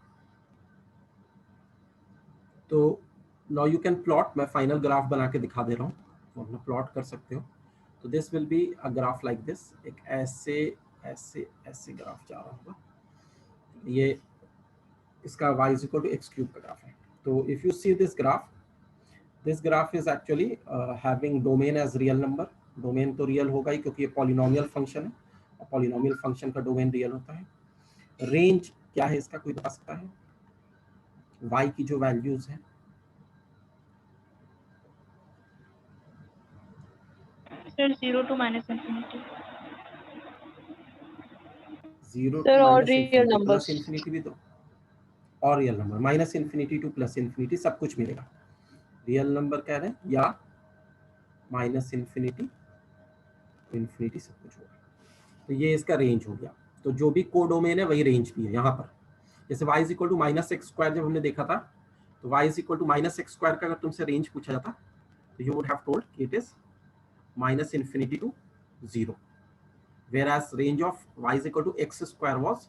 तो नाउ यू कैन प्लॉट, मैं फाइनल ग्राफ बना के दिखा दे रहा हूँ, तो अपना प्लॉट कर सकते हो। तो this will be a graph like this, एक ऐसे ऐसे ऐसे ग्राफ जा रहा होगा, ये इसका y is equal to x cube का ग्राफ है। तो if you see this graph is actually having domain as real number, domain तो रियल होगा ही क्योंकि ये पॉलिनोमियल फंक्शन है, और पॉलिनोमियल फंक्शन का डोमेन रियल होता है। रेंज क्या है इसका, कोई बता सकता है? y की जो वैल्यूज है, Sir, 0 to -infinity. 0 Sir, to all minus real infinity, numbers. Plus infinity भी, तो और real number, -infinity to +infinity सब कुछ मिलेगा, रियल नंबर कह रहे हैं या -इन्फिनिटी टू इन्फिनिटी सब कुछ होगा। तो ये इसका रेंज हो गया। तो जो भी कोडोमेन है वही रेंज भी है यहाँ पर। जैसे y is equal to -x² जब हमने देखा था, तो y is equal to -x² का अगर तुमसे रेंज पूछा जाता तो you would have told it is -infinity to 0, whereas range of y is equal to x² was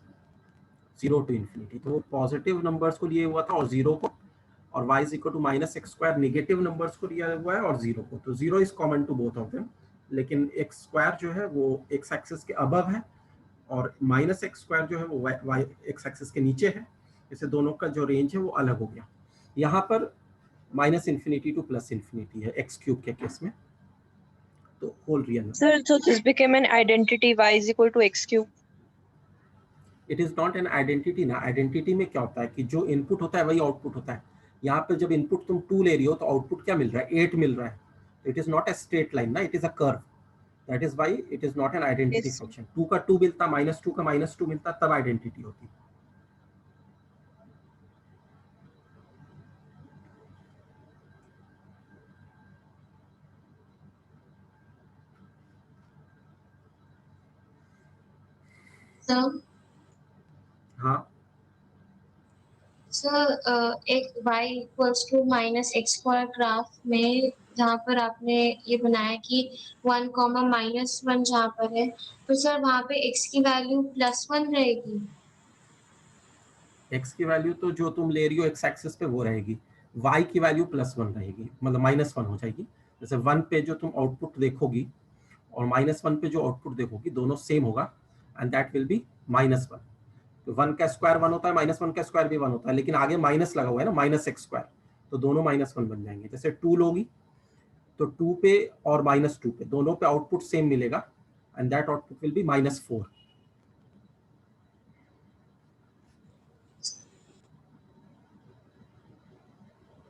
0 to infinity। तो वो पॉजिटिव नंबर्स को लिए हुआ था और 0 को, और y is equal to -x² negative numbers को लिया हुआ है और 0 को। तो 0 is common to both of them, लेकिन x² जो है वो x एक्सिस के अबव है और -x² जो है वो y x एक्सिस के नीचे है, इससे दोनों का जो रेंज है वो अलग हो गया। यहाँ पर -इन्फिनिटी टू +इन्फिनिटी है x क्यूब के केस में, तो whole real number. Sir, so this became an identity, y is equal to x cube. It is not an identity ना, आइडेंटिटी में क्या होता है कि जो इनपुट होता है वही आउटपुट होता है। यहाँ पे जब इनपुट तुम 2 ले रही हो तो आउटपुट क्या मिल रहा है, 8 मिल रहा है। It is not a straight line ना, it is a curve, that is why it is not an identity Yes. Function. 2 का 2 मिलता, -2 का -2 मिलता, तब आइडेंटिटी होती। So, हाँ, एक y equals to -x² graph में जहाँ पर आपने ये बनाया कि 1, -1 जहाँ पर है, तो सर वहाँ पे x की वैल्यू +1 रहेगी। x की वैल्यू तो जो तुम ले रही हो x एक्सिस पे वो रहेगी, y की वैल्यू +1 रहेगी, मतलब -1 हो जाएगी। जैसे 1 पे जो तुम आउटपुट देखोगी और -1 पे जो आउटपुट देखोगी दोनों सेम होगा, एंड दैट विल बी -1। तो 1 का स्क्वायर 1 होता है, -1 का स्क्वायर भी 1 होता है, लेकिन आगे माइनस लगा हुआ है ना, -x², तो दोनों -1 बन जाएंगे। जैसे 2 लोगी तो 2 पे और -2 पे दोनों पे आउटपुट सेम मिलेगा, and that output will be -4।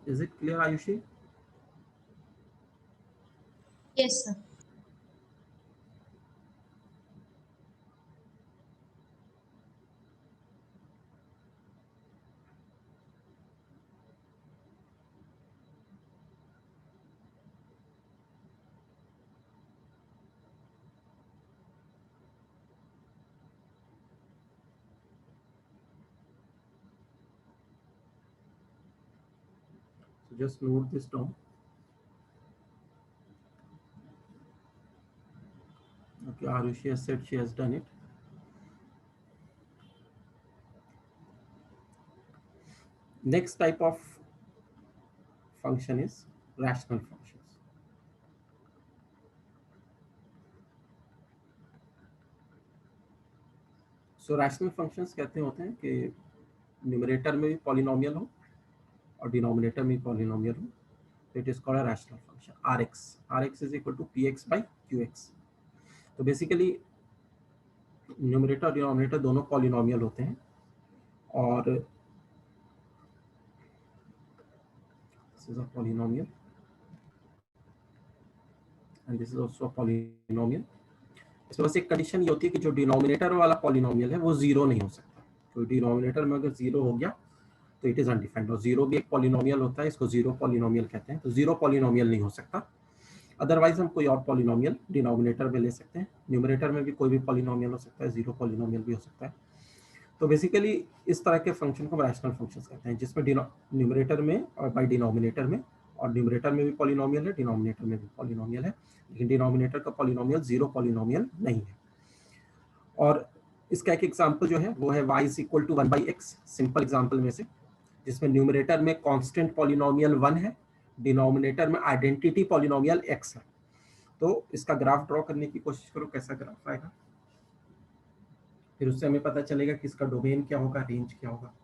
Is it clear Ayushi? Yes, sir. So just note this down. Okay, Arushi has said she has done it. Next type of function is rational functions. So rational functions कहते होते हैं कि न्यूमरेटर में भी पॉलिनोमियल हो और डिनोमिनेटर में भी पॉलिनोमियल हो, तो it is called a rational function. rx is equal to px by qx। तो बेसिकली न्यूमरेटर और डिनोमिनेटर दोनों पॉलिनोमियल होते हैं, और this is a polynomial and this is also a polynomial. इसमें बस एक कंडीशन ये होती है कि जो डिनोमिनेटर वाला पॉलिनोमियल है वो जीरो नहीं हो सकता। तो डिनोमिनेटर में अगर जीरो हो गया तो इट इज अनडिफाइंड, और जीरो भी एक पॉलिनोमियल होता है, इसको जीरो पॉलिनोमियल कहते हैं। तो जीरो पॉलिनोमियल नहीं हो सकता। अदरवाइज हम कोई और पॉलिनोमियल डिनोमिनेटर में ले सकते हैं। न्यूमरेटर में भी कोई भी पॉलिनोमियल हो सकता है, जीरो पॉलिनोमियल भी हो सकता है। तो बेसिकली इस तरह के फंक्शन को रैशनल फंक्शंस कहते हैं, जिसमें न्यूमरेटर में और बाय डिनोमिनेटर में, और न्यूमरेटर में भी पॉलिनोमियल है, डिनोमिनेटर में भी पॉलिनोमियल है, लेकिन डिनोमिनेटर का पॉलिनोमियल जीरो पॉलिनोमियल नहीं है। और इसका एक एग्जांपल जो है वो है y is equal to 1/x, simple example में से, जिसमें न्यूमरेटर में कांस्टेंट पॉलिनोमियल 1 है, डिनोमिनेटर में आइडेंटिटी पॉलिनोमियल x है। तो इसका ग्राफ ड्रॉ करने की कोशिश करो, कैसा ग्राफ आएगा, फिर उससे हमें पता चलेगा कि इसका डोमेन क्या होगा, रेंज क्या होगा।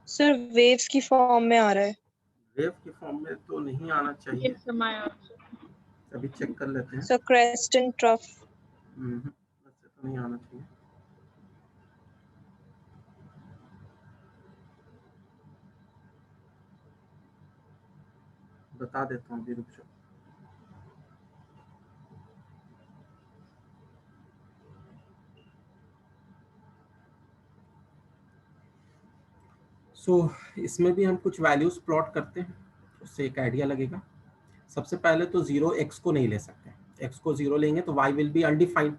सर वेव्स की फॉर्म में आ रहा है। वेव की फॉर्म में तो नहीं आना चाहिए, Yes, समय अभी चेक कर लेते हैं। Sir crest and trough. वैसे तो नहीं आना चाहिए। बता देता हूँ, अभी रुक जाओ। सो इसमें भी हम कुछ वैल्यूज प्लॉट करते हैं, उससे एक आइडिया लगेगा। सबसे पहले तो जीरो एक्स को नहीं ले सकते, एक्स को जीरो लेंगे तो वाई विल बी अनडिफाइंड,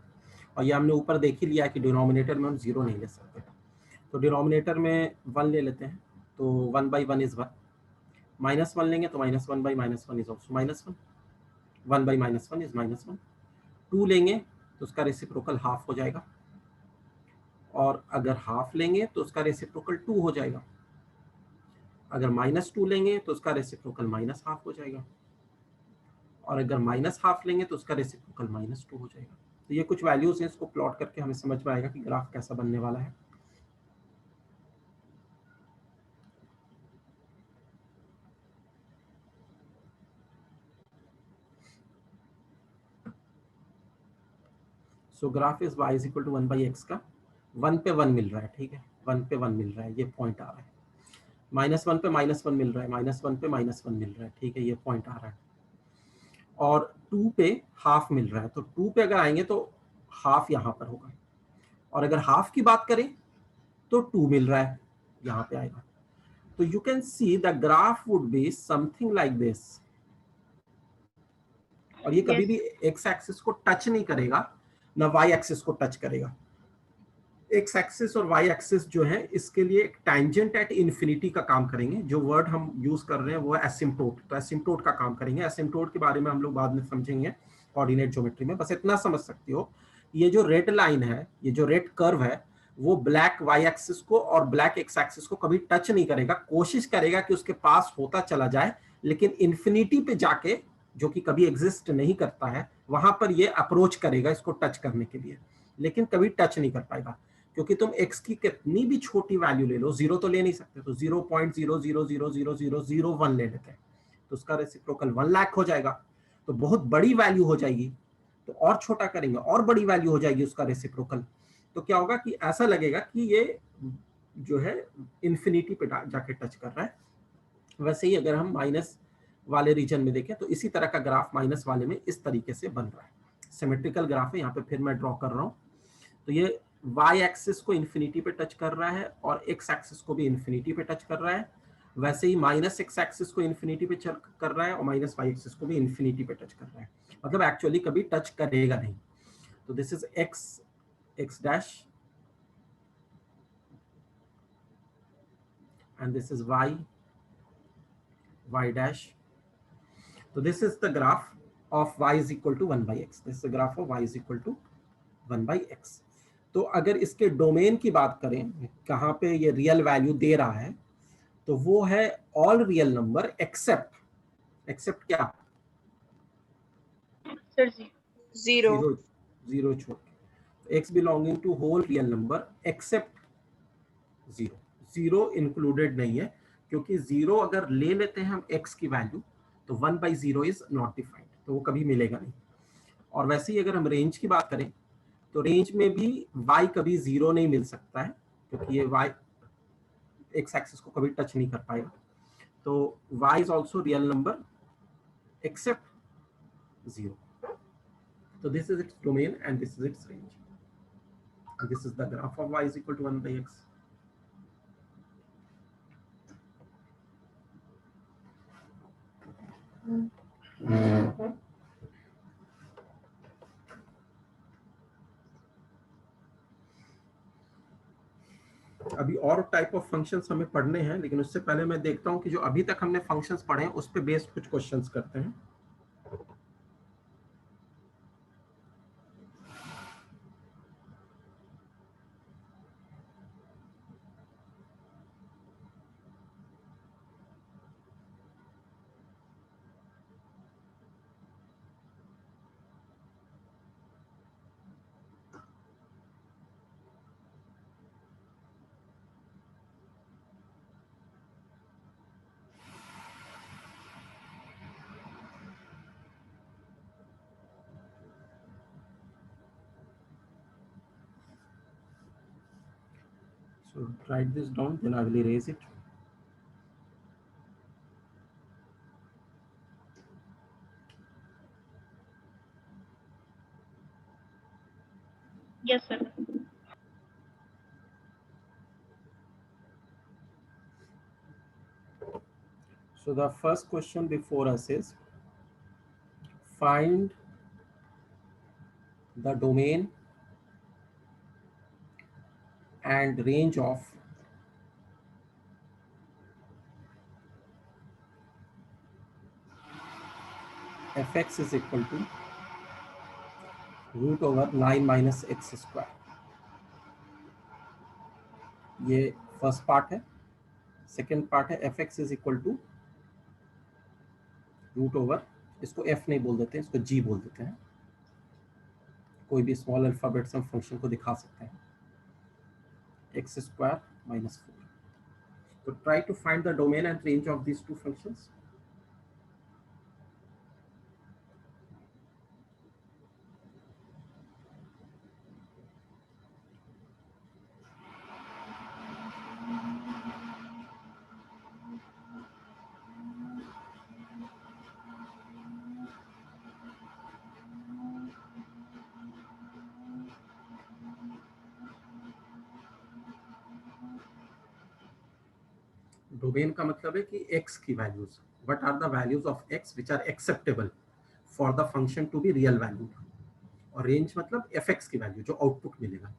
और ये हमने ऊपर देख ही लिया कि डिनोमिनेटर में हम जीरो नहीं ले सकते। तो डिनोमिनेटर में 1 ले लेते हैं, तो 1/1 इज 1, -1 लेंगे तो -1/-1 इज ऑल्सो -1, 1/-1 इज -1। 2 लेंगे तो उसका रेसिप्रोकल हाफ हो जाएगा, और अगर हाफ लेंगे तो उसका रेसिप्रोकल 2 हो जाएगा। अगर -2 लेंगे तो उसका रेसिप्रोकल -हाफ हो जाएगा, और अगर -हाफ लेंगे तो उसका रेसिप्रोकल -2 हो जाएगा। तो ये कुछ वैल्यूज हैं, इसको प्लॉट करके हमें समझ में आएगा कि ग्राफ कैसा बनने वाला है। So graph is y is equal to 1/x का 1 पे 1 मिल रहा है, ठीक है, 1 पे 1 मिल रहा है, ये पॉइंट आ रहा है। -1 पे -1 मिल रहा है, -1 पे -1 मिल रहा है, ठीक है, ये पॉइंट आ रहा है। और 2 पे हाफ मिल रहा है, तो 2 पे अगर आएंगे तो हाफ यहाँ पर होगा, और अगर हाफ की बात करें तो 2 मिल रहा है, यहाँ पे आएगा। तो you can see the graph would be something like this, और ये कभी भी एक्स एक्सिस को टच नहीं करेगा, ना वाई एक्सिस को टच करेगा। एक्स एक्सिस और वाई एक्सिस जो है इसके लिए एक टैंजेंट एट इन्फिनिटी का काम करेंगे। जो वर्ड हम यूज कर रहे हैं वो है एसिम्प्टोट, तो एसिम्प्टोट का काम करेंगे। एसिम्प्टोट के बारे में हम लोग बाद में समझेंगे कोऑर्डिनेट ज्योमेट्री में। बस इतना समझ सकते हो, ये जो रेड लाइन है, ये जो रेड कर्व है, वो ब्लैक वाई एक्सिस को और ब्लैक एक्स एक्सिस को कभी टच नहीं करेगा, कोशिश करेगा कि उसके पास होता चला जाए, लेकिन इन्फिनिटी पे जाके, जो कि कभी एग्जिस्ट नहीं करता है, वहां पर ये अप्रोच करेगा इसको टच करने के लिए, लेकिन कभी टच नहीं कर पाएगा। क्योंकि तुम x की कितनी भी छोटी वैल्यू ले लो, जीरो तो ले नहीं सकते, तो 0.00000001 ले लेते हैं, तो उसका रेसिप्रोकल 1 लाख हो जाएगा। तो बहुत बड़ी वैल्यू हो जाएगी, तो और छोटा करेंगे और बड़ी वैल्यू हो जाएगी उसका रेसिप्रोकल। तो क्या होगा कि ऐसा लगेगा कि ये जो है इन्फिनिटी पे जाके टच कर रहा है। वैसे ही अगर हम वाले रीजन में देखें तो इसी तरह का ग्राफ माइनस वाले में इस तरीके से बन रहा है। सिमेट्रिकल ग्राफ है, यहाँ पे फिर मैं ड्रॉ कर रहा हूँ। तो ये y एक्सिस को इन्फिनिटी पे टच कर रहा है और x एक्सिस को भी इन्फिनिटी पे टच कर रहा है। वैसे ही माइनस x एक्सिस को इन्फिनिटी पे कर रहा है और माइनस y एक्सिस को भी इन्फिनिटी पे टच कर रहा है, मतलब एक्चुअली कभी टच करेगा नहीं। तो this is x dash and this is y dash. So this is the graph of y is equal to 1 by x. This is the graph of y is equal to 1 by x. तो अगर इसके डोमेन की बात करें, कहाँ पे ये रियल वैल्यू दे रहा है, तो वो है ऑल रियल नंबर एक्सेप्ट क्या? सर जीरो जीरो छोड़ के। x belonging to whole real number except zero. Zero included नहीं है, क्योंकि जीरो अगर ले लेते हैं हम x की वैल्यू तो 1 by zero is not defined, तो वो कभी मिलेगा नहीं। और वैसे ही अगर हम रेंज की बात करें तो रेंज में भी y कभी जीरो नहीं मिल सकता है, क्योंकि ये y x एक्सिस को कभी टच नहीं कर पाएगा। तो y is also real number except zero. So this is its domain and this is its range. And this is the graph of y is equal to 1 by x. अभी और टाइप ऑफ फंक्शंस हमें पढ़ने हैं, लेकिन उससे पहले मैं देखता हूं कि जो अभी तक हमने फंक्शंस पढ़े हैं उस पे बेस्ड कुछ क्वेश्चंस करते हैं। So write this down, then I will erase it. Yes sir. So the first question before us is find the domain and range of fx is equal to root over 9 minus x square. ये फर्स्ट पार्ट है। सेकेंड पार्ट है fx is equal to root over, इसको f नहीं बोल देते हैं, इसको g बोल देते हैं। कोई भी स्मॉल अल्फाबेट से हम फंक्शन को दिखा सकते हैं, x स्क्वायर माइनस 4। तो try to find the domain and range of these two functions. Domain का मतलब है कि x की values, what are the values of x which are acceptable for the function to be real value. और रेंज मतलब fx की वैल्यू जो आउटपुट मिलेगा।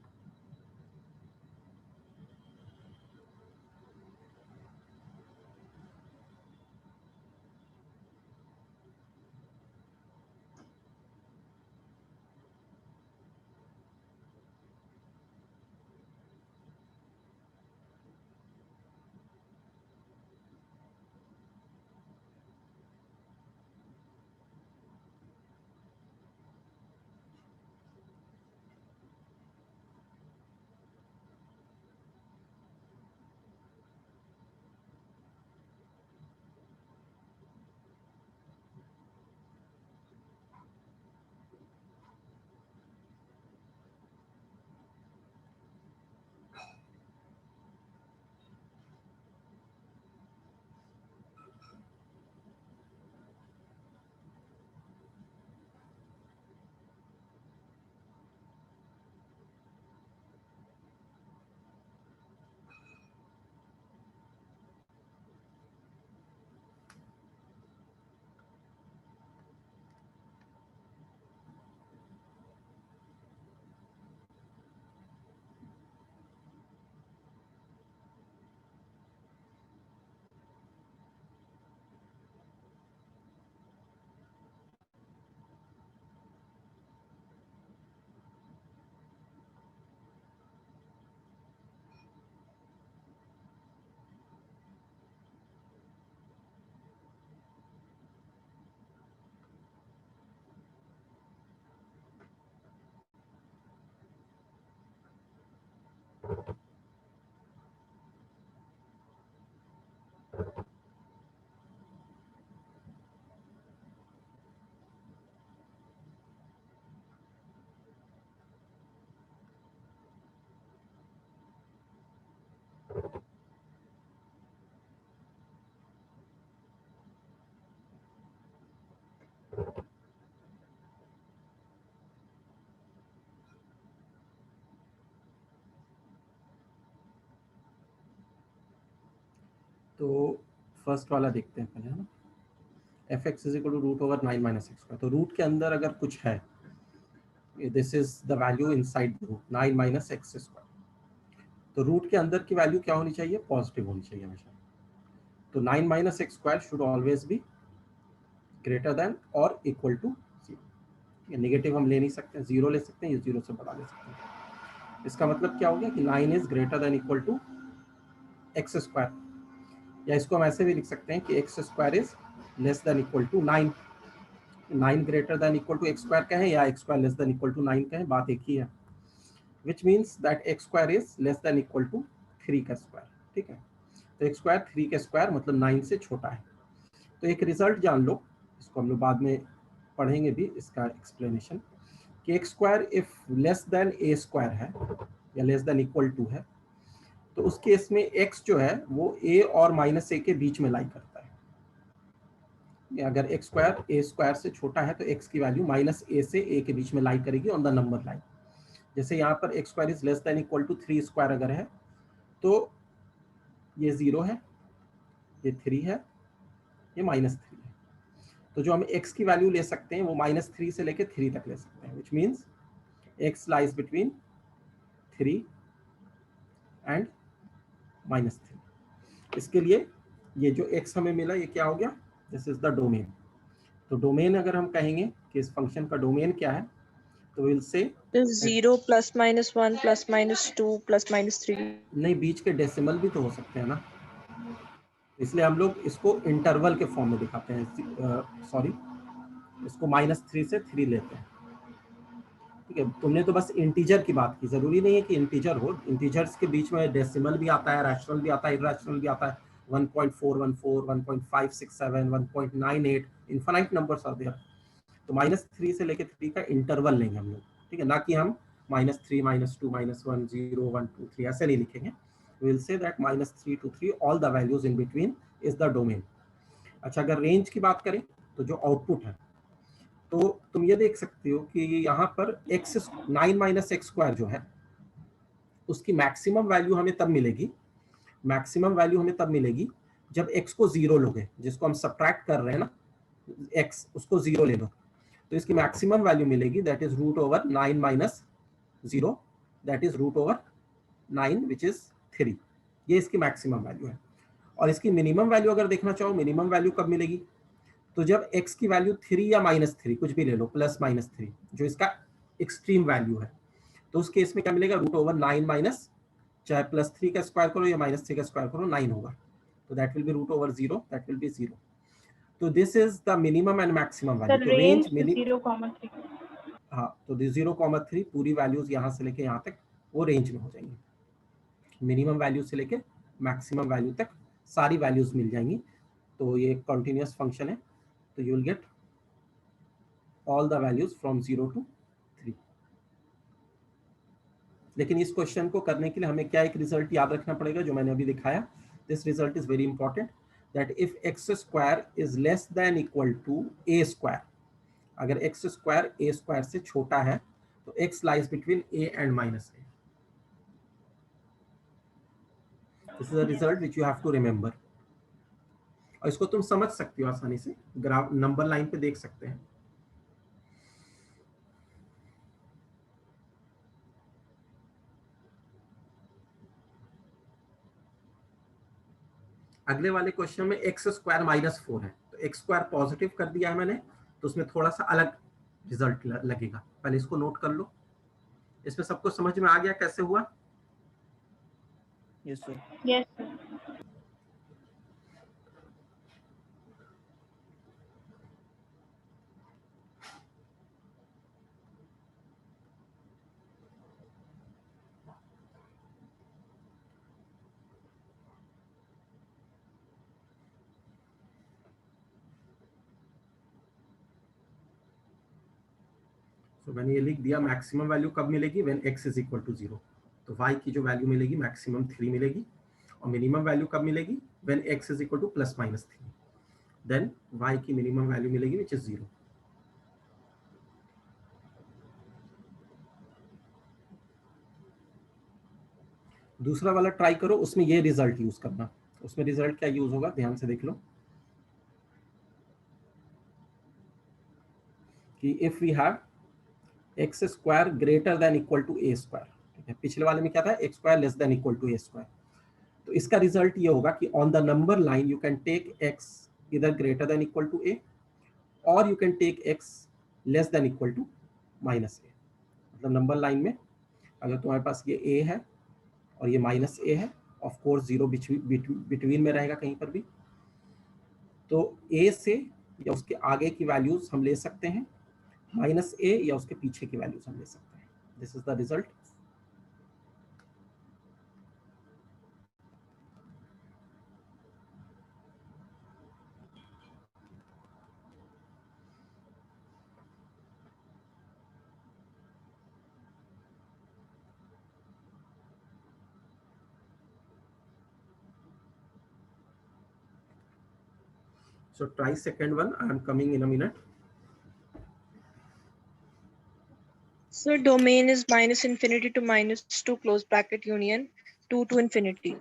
तो फर्स्ट वाला देखते हैं पहले, है ना, F x is equal to root over 9 minus x square. तो रूट के अंदर अगर कुछ है, this is the value inside the root 9 minus x square, तो रूट के अंदर की वैल्यू क्या होनी चाहिए, पॉजिटिव होनी चाहिए हमेशा। तो 9 minus x square should always be greater then और इक्वल टू 0। नेगेटिव हम ले नहीं सकते, जीरो ले सकते हैं, ये जीरो से बड़ा ले सकते हैं। इसका मतलब क्या हो गया कि 9 is greater than equal to x square, या इसको हम ऐसे भी लिख सकते हैं कि x square is less than equal to 9। 9 greater than equal to x square कहें या x square less than equal to 9 कहें, बात एक ही है। Which means that x square is less than equal to 3 का स्क्वायर। ठीक है, तो एक्स स्क्वायर 3 का स्क्वायर मतलब 9 से छोटा है। तो एक रिजल्ट जान लो, इसको हम लोग बाद में पढ़ेंगे भी इसका एक्सप्लेनेशन, कि x square if less than A square है या लेस देन इक्वल टू है, तो उस केस में एक्स जो है वो ए और माइनस ए के बीच में लाई करता है। अगर एक्स स्क्वायर ए स्क्वायर से छोटा है तो एक्स की वैल्यू माइनस ए से ए के बीच में लाई करेगी ऑन द नंबर लाइन। जैसे यहाँ पर x square is less than equal to 3 square अगर है तो ये 0 है, ये 3 है, ये -3 है। तो जो हम x की वैल्यू ले सकते हैं वो -3 से लेके 3 तक ले सकते हैं, which means x lies between 3 and -3। इसके लिए ये जो x हमें मिला ये क्या हो गया, दिस इज द डोमेन। तो डोमेन अगर हम कहेंगे कि इस फंक्शन का डोमेन क्या है, तो विल से 0 +-1 +-2 +-3। नहीं, बीच के डेसिमल भी तो हो सकते हैं ना, इसलिए हम लोग इसको इंटरवल के फॉर्म में दिखाते हैं। सॉरी, इसको -3 से 3 लेते हैं। ठीक है, तुमने तो बस इंटीजर की बात की, जरूरी नहीं है कि इंटीजर हो, इंटीजर्स के बीच में डेसिमल भी आता है, रैशनल भी आता है, इरैशनल भी आता है। 1.414, 1.567, 1.98, इन्फिनाइट नंबर्स आर देयर। तो -3 से लेके 3 का इंटरवल लेंगे हम लोग, ठीक है, ना कि हम -3, -2, -1, 0, 1, 2, 3 ऐसे नहीं लिखेंगे। we will say that -3 to 3 all the values in between is the domain। अच्छा, अगर रेंज की बात करें तो जो आउटपुट है, तो तुम ये देख सकते हो कि यहाँ पर x 9 माइनस एक्स स्क्वायर जो है उसकी मैक्सिमम वैल्यू हमें तब मिलेगी, जब x को 0 लोगे, जिसको हम सब्ट्रैक्ट कर रहे हैं ना, x उसको 0 ले लो, तो इसकी मैक्सिमम वैल्यू मिलेगी, that is root over 9 minus 0, that is root over 9 which is 3। ये इसकी मैक्सिमम वैल्यू है। और इसकी मिनिमम वैल्यू अगर देखना चाहो, मिनिमम वैल्यू कब मिलेगी, तो जब x की वैल्यू 3 या -3 कुछ भी ले लो, +-3 जो इसका एक्सट्रीम वैल्यू है, तो उस केस में क्या मिलेगा, रूट ओवर 9 माइनस, चाहे +3 का स्क्वायर करो या -3 का स्क्वायर करो, 9 होगा, तो that will be root over 0, that will be 0। तो this is the minimum and maximum value. तो रेंज 0,3। हाँ, तो 0,3 पूरी वैल्यूज यहाँ से लेके यहाँ तक वो रेंज में हो जाएंगी, मिनिमम वैल्यू से लेके मैक्सिमम वैल्यू तक सारी वैल्यूज मिल जाएंगी। तो ये कंटिन्यूअस फंक्शन है, तो you will get all the values from 0 to 3। लेकिन इस क्वेश्चन को करने के लिए हमें क्या एक रिजल्ट याद रखना पड़ेगा, जो मैंने अभी दिखाया। This result is very important, that if x square is less than equal to A square, अगर एक्स स्क्वायर ए स्क्वायर से छोटा है तो x lies between a and minus a. This is a result which you have to remember. और इसको तुम समझ सकते हो आसानी से, ग्राफ नंबर लाइन पे देख सकते हैं। अगले वाले क्वेश्चन में एक्स स्क्वायर -4 है, तो एक्स स्क्वायर पॉजिटिव कर दिया है मैंने, तो उसमें थोड़ा सा अलग रिजल्ट लगेगा, पहले इसको नोट कर लो। इसमें सबको समझ में आ गया कैसे हुआ? Yes sir. यस तो मैंने ये लिख दिया, मैक्सिमम वैल्यू कब मिलेगी, when x is equal to 0। तो y की जो वैल्यू मिलेगी मैक्सिमम 3 मिलेगी, और मिनिमम वैल्यू कब मिलेगी, when x is equal to +-3, then y की मिनिमम वैल्यू मिलेगी विच इज 0। दूसरा वाला ट्राई करो, उसमें ये रिजल्ट यूज करना, उसमें रिजल्ट क्या यूज होगा, ध्यान से देख लो कि if we have X square greater than equal to A square, ठीक है, पिछले वाले में क्या था, X square less than equal to A square, तो इसका रिजल्ट ये होगा कि on the number line you can take X इधर greater than equal to A और you can take X less than equal to minus A. मतलब नंबर लाइन में अगर तुम्हारे पास ये ए है और ये माइनस ए है, ऑफ कोर्स जीरो बिटवीन में रहेगा कहीं पर भी, तो ए से या उसके आगे की वैल्यूज हम ले सकते हैं, माइनस ए या उसके पीछे की वैल्यूज हम ले सकते हैं। This is the result. So try second one. I am coming in a minute. So domain is minus infinity to minus 2 close bracket union 2 to infinity.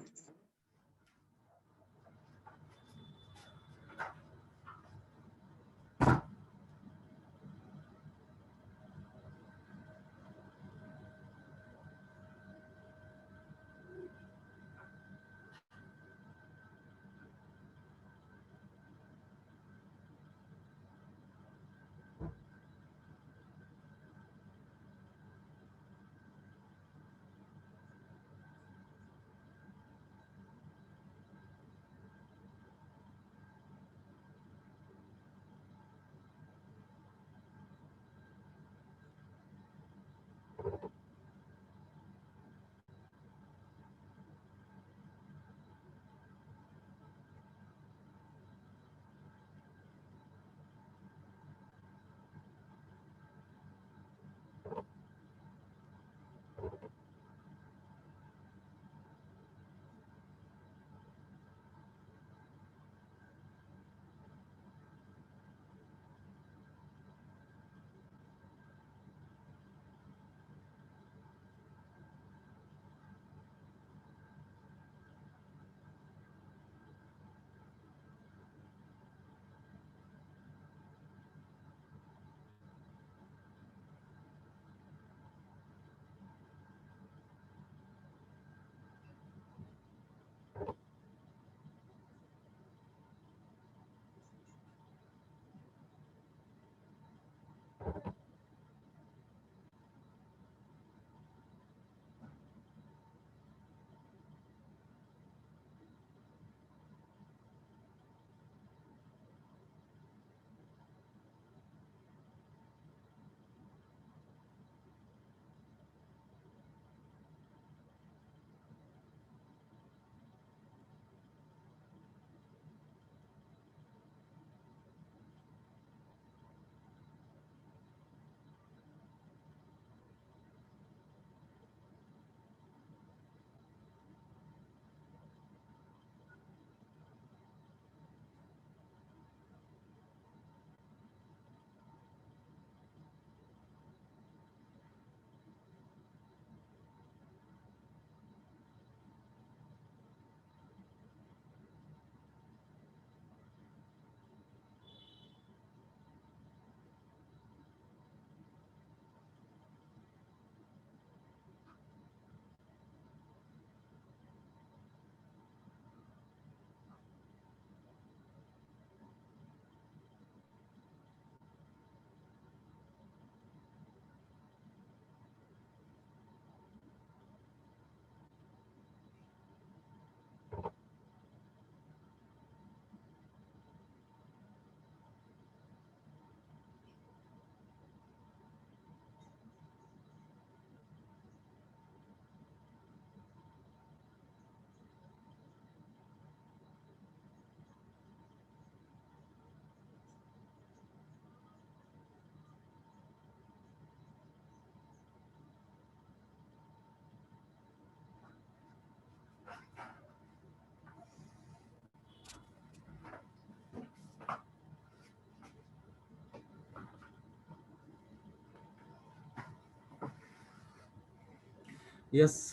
Yes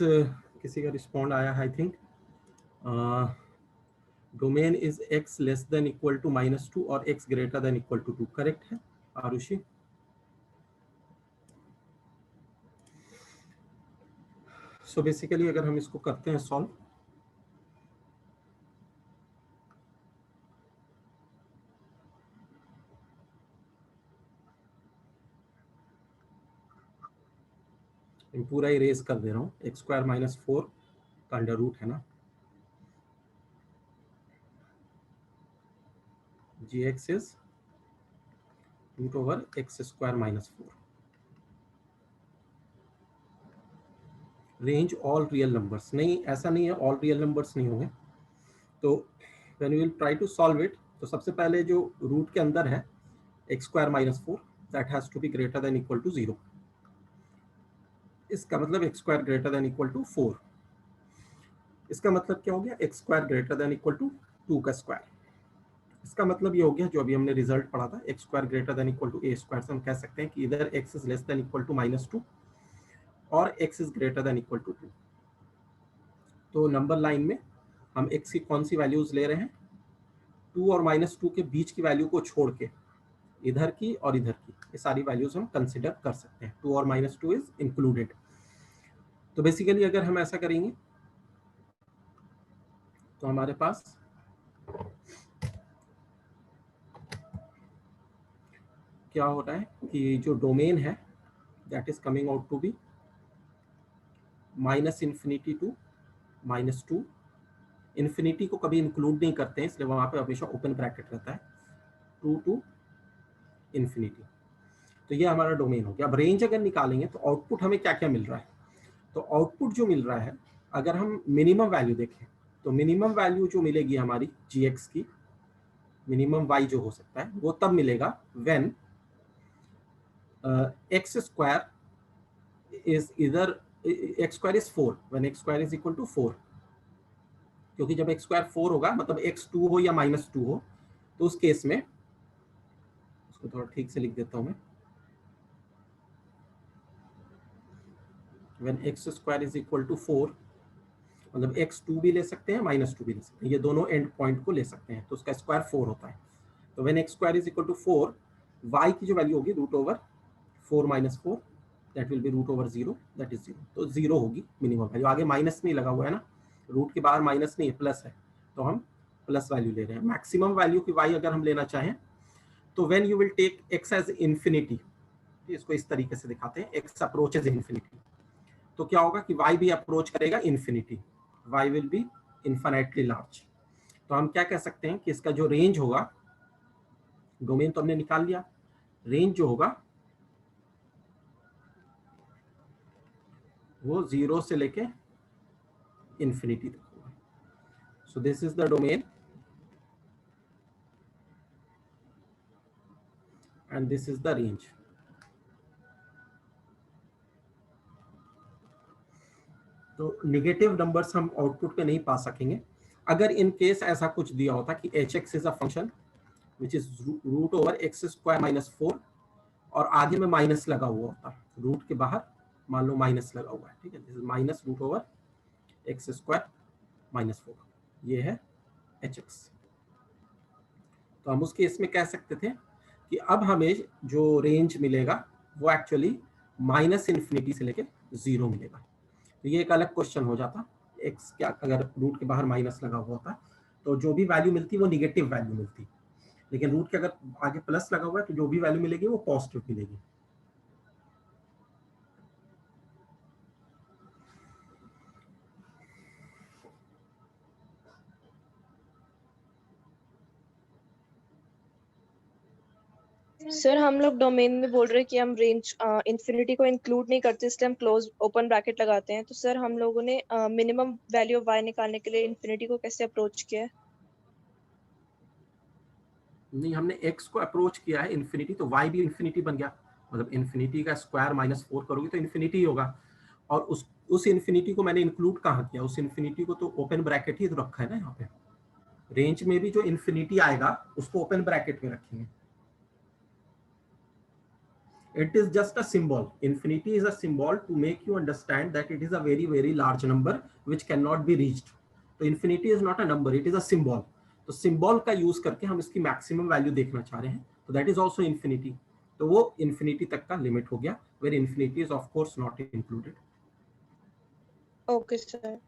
किसी का रिस्पॉन्ड आया है I think. Domain is x less than equal to -2 और x greater than equal to 2, correct है आरुषि? सो बेसिकली अगर हम इसको करते हैं सॉल्व, पूरा इरेज कर दे रहा हूँ, x² - 4 का अंडर रूट है ना, gx is √x² - 4, range all real numbers, नहीं ऐसा नहीं है, ऑल रियल नंबर्स नहीं होंगे। तो when you will try to solve it, तो सबसे पहले जो रूट के अंदर है x² - 4 that has to be greater than equal to 0, इसका मतलब x² greater than equal to 4, इसका मतलब क्या हो गया, x² greater than equal to 2 का स्क्वायर, इसका मतलब ये हो गया जो अभी हमने रिजल्ट पढ़ा था, x² greater than equal to a square, से हम कह सकते हैं कि इधर x is less than equal to -2 और x is greater than equal to 2। तो नंबर लाइन में हम x की कौन सी वैल्यूज ले रहे हैं, 2 और -2 के बीच की वैल्यू को छोड़ के इधर की और इधर की, ये सारी वैल्यूज हम कंसिडर कर सकते हैं, 2 और -2 इज इंक्लूडेड। तो बेसिकली अगर हम ऐसा करेंगे तो हमारे पास क्या हो रहा है कि जो डोमेन है that is coming out to be -∞ to -2, infinity को कभी इंक्लूड नहीं करते हैं इसलिए वहां पे हमेशा ओपन ब्रैकेट रहता है, 2 टू इन्फिनिटी। तो ये हमारा डोमेन हो गया। अब रेंज अगर निकालेंगे तो आउटपुट हमें क्या क्या मिल रहा है, तो आउटपुट जो मिल रहा है अगर हम मिनिमम वैल्यू देखें तो मिनिमम वैल्यू जो मिलेगी हमारी gx की, मिनिमम y जो हो सकता है वो तब मिलेगा व्हेन x² इज इधर x² is 4, when x² is equal to 4, क्योंकि जब x² 4 होगा मतलब x2 हो या -2 हो, तो उस केस में उसको थोड़ा ठीक से लिख देता हूं मैं, when x² is equal to 4 मतलब x2 भी ले सकते हैं -2 भी ले सकते हैं, ये दोनों एंड पॉइंट को ले सकते हैं, तो उसका स्क्वायर 4 होता है। तो when x² is equal to 4, y की जो वैल्यू होगी √4 - 4 that will be √0 that is 0, तो 0 होगी मिनिमम वैल्यू, आगे माइनस नहीं लगा हुआ है ना, रूट के बाहर माइनस नहीं है प्लस है, तो हम प्लस वैल्यू ले रहे हैं। मैक्सिमम वैल्यू की y अगर हम लेना चाहें तो when you will take x as infinity, इसको इस तरीके से दिखाते हैं, x अप्रोचेस इन्फिनिटी, तो क्या होगा कि y भी अप्रोच करेगा infinity, y will be infinitely large. तो हम क्या कह सकते हैं कि इसका जो रेंज होगा, डोमेन तो हमने निकाल लिया, रेंज जो होगा वो 0 से लेके इन्फिनिटी तक होगा। So this is the domain and this is the range. तो निगेटिव नंबर्स हम आउटपुट पे नहीं पा सकेंगे। अगर इन केस ऐसा कुछ दिया होता कि hx is a function which is √x² - 4 और आगे में माइनस लगा हुआ होता, रूट के बाहर मान लो माइनस लगा हुआ है, ठीक है, दिस इज -√x² - 4, ये है hx। तो हम उस केस में कह सकते थे कि अब हमें जो रेंज मिलेगा वो एक्चुअली -∞ से लेके 0 मिलेगा। तो ये एक अलग क्वेश्चन हो जाता, x क्या अगर रूट के बाहर माइनस लगा हुआ होता तो जो भी वैल्यू मिलती वो निगेटिव वैल्यू मिलती, लेकिन रूट के अगर आगे प्लस लगा हुआ है तो जो भी वैल्यू मिलेगी वो पॉजिटिव मिलेगी। सर हम लोग डोमेन में बोल रहे हैं कि हम रेंज इन्फिनिटी को इंक्लूड नहीं करते, इसलिए हम क्लोज ओपन ब्रैकेट लगाते हैं। तो सर हम लोगों ने मिनिमम वैल्यू ऑफ y निकालने के लिए इन्फिनिटी को कैसे अप्रोच किया है? नहीं, हमने x को अप्रोच किया है इन्फिनिटी, तो y भी इन्फिनिटी बन गया, मतलब इन्फिनिटी का स्क्वायर -4 करोगे तो इन्फिनिटी होगा। और उस इन्फिनिटी को मैंने इंक्लूड कहाँ किया, उस इन्फिनिटी को तो ओपन ब्रैकेट ही तो रखा है ना यहाँ पे। रेंज में भी जो इन्फिनिटी आएगा उसको ओपन ब्रैकेट में रखेंगे। It is just a symbol. Infinity is a symbol to make you understand that it is a very, very large number which cannot be reached. So infinity is not a number, it is a symbol. तो सिंबल का यूज करके हम इसकी मैक्सिमम वैल्यू देखना चाह रहे हैं, तो दैट इज ऑल्सो इन्फिनिटी। तो वो इन्फिनिटी तक का लिमिट हो गया, where infinity is of course not included. Okay sir.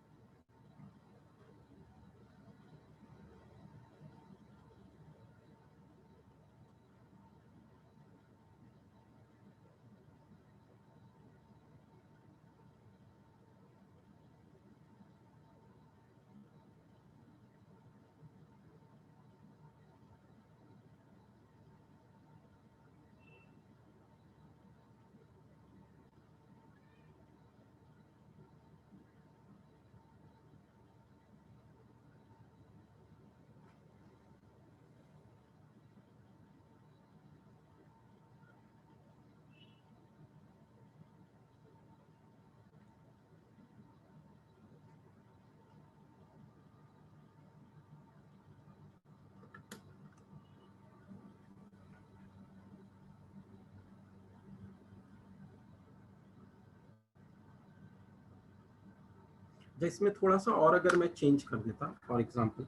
इसमें थोड़ा सा और अगर मैं चेंज कर देता, फॉर एग्जांपल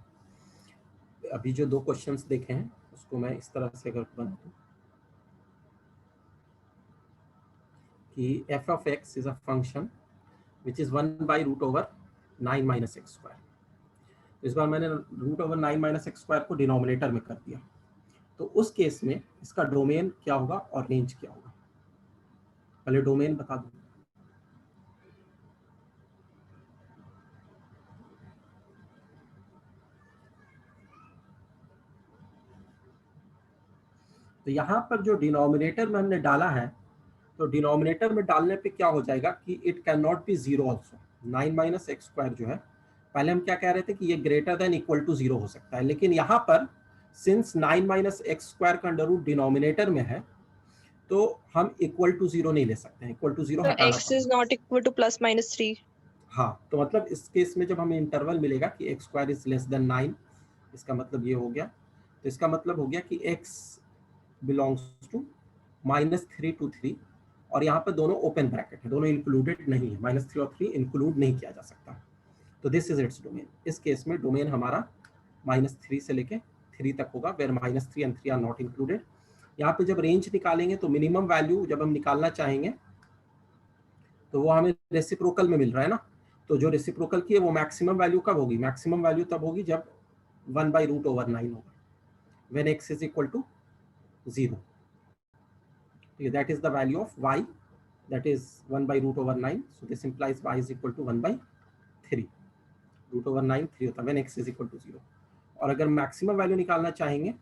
अभी जो दो क्वेश्चंस देखे हैं उसको मैं इस तरह से अगर बना दूं कि f of x is a function which is 1 by root over 9 minus x square। इस बार मैंने root over 9 minus x square को डिनोमिनेटर में कर दिया, तो उस केस में इसका डोमेन क्या होगा और रेंज क्या होगा? पहले डोमेन बता दूं। तो यहाँ पर जो डिनोमिनेटर में हमने डाला है, तो डिनोमिनेटर में डालने पे क्या हो जाएगा कि it can not B zero also. 9 minus x square जो है, पहले हम क्या कह रहे थे कि ये greater than equal to zero हो सकता है, लेकिन यहाँ पर सिंस 9 माइनस एक्स स्क्वायर का अंडर रूट डिनोमिनेटर में है, तो हम इक्वल टू जीरो नहीं ले सकते हैं, इक्वल टू जीरो हटाना x is not equal to plus minus 3। हाँ, तो मतलब इस केस में जब हमें इंटरवल मिलेगा कि x square is less then 9, इसका मतलब ये हो गया, तो इसका मतलब हो गया कि x बिलोंग्स टू -3 to 3, और यहाँ पे दोनों ओपन ब्रैकेट है, दोनों इंक्लूडेड नहीं है, -3 और 3 इंक्लूड नहीं किया जा सकता, तो दिस इज इट्स डोमेन। इस केस में डोमेन हमारा -3 से लेके 3 तक होगा, where -3 and 3 are not included. यहाँ पे जब रेंज निकालेंगे तो मिनिमम वैल्यू जब हम निकालना चाहेंगे तो वो हमें रेसिप्रोकल में मिल रहा है ना, तो जो रेसिप्रोकल की है वो मैक्सिमम वैल्यू कब होगी? मैक्सिमम वैल्यू तब होगी जब 1 by root over 9 होगा, when x is equal to 0। that is the value of y, that is 1 by root over 9, so this implies y is equal to 1 by 3, root over 9 3 होता है when x is equal to 0। और अगर मैक्सिमम वैल्यू निकालना चाहेंगे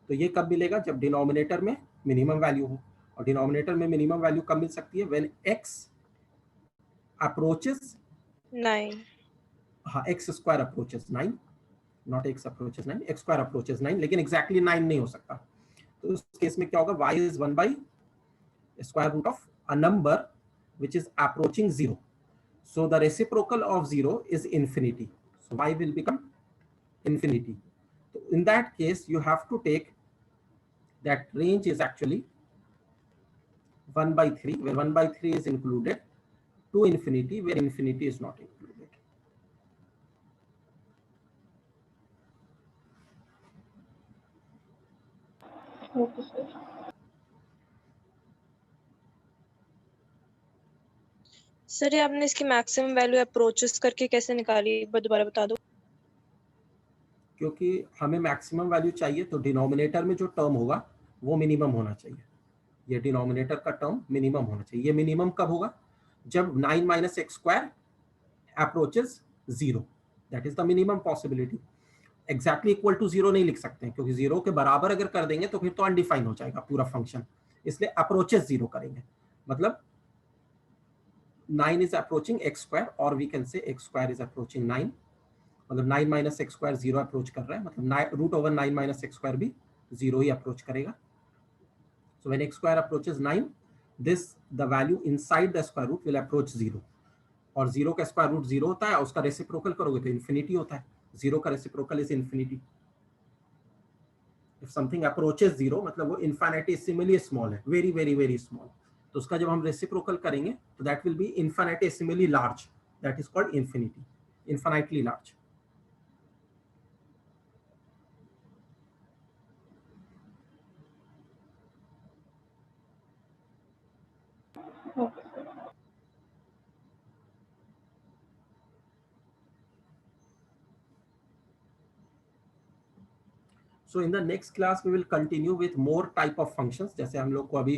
तो ये कब मिलेगा? जब डिनोमिनेटर में मिनिमम वैल्यू हो, और डिनोमिनेटर में मिनिमम वैल्यू कब मिल सकती है? when x approaches 9। हाँ, x square approaches 9, not x approaches 9, x square approaches 9, लेकिन exactly 9 नहीं हो सकता, तो उस केस में क्या होगा? y is 1 by square root of a number which is approaching 0, so the reciprocal of 0 is infinity, so y will become infinity। so in that case you have to take that range is actually 1 by 3, where 1 by 3 is included, to infinity where infinity is not included। Okay sir. Sir ये आपने इसकी मैक्सिमम वैल्यू अप्रोचेस करके कैसे निकाली, एक बार दोबारा बता दो। क्योंकि हमें मैक्सिमम वैल्यू चाहिए, तो डिनोमिनेटर में जो टर्म होगा वो मिनिमम होना चाहिए, ये डिनोमिनेटर का टर्म मिनिमम होना चाहिए। ये मिनिमम कब होगा? जब 9 minus x square approaches 0, that is the minimum possibility. Exactly equal to 0 नहीं लिख सकते हैं, क्योंकि 0 के बराबर अगर कर देंगे तो फिर तो अनडिफाइन हो जाएगा पूरा फंक्शन, इसलिए अप्रोचेस 0 करेंगे, मतलब 9 इज अप्रोचिंग एक्स स्क्वायर, और we can say x square is approaching 9, मतलब 9 माइनस एक्स स्क्वायर 0 अप्रोच कर रहा है, मतलब root over 9 minus x square भी 0 ही अप्रोच करेगा। So when x square approaches 9, this the value inside the square root will approach 0, और 0 का स्क्वायर रूट 0 होता है, उसका रेसिप्रोकल करोगे तो इन्फिनिटी होता है, 0 का reciprocal is infinity. If something approaches 0 मतलब वो इनफिनिटेसिमली स्मॉल है, वेरी वेरी वेरी स्मॉल, तो उसका जब हम रेसिप्रोकल करेंगे तो that will be infinitesimally large, that is called infinity, infinitely large. So in the next class we will continue with more type of functions. जैसे हम लोग को अभी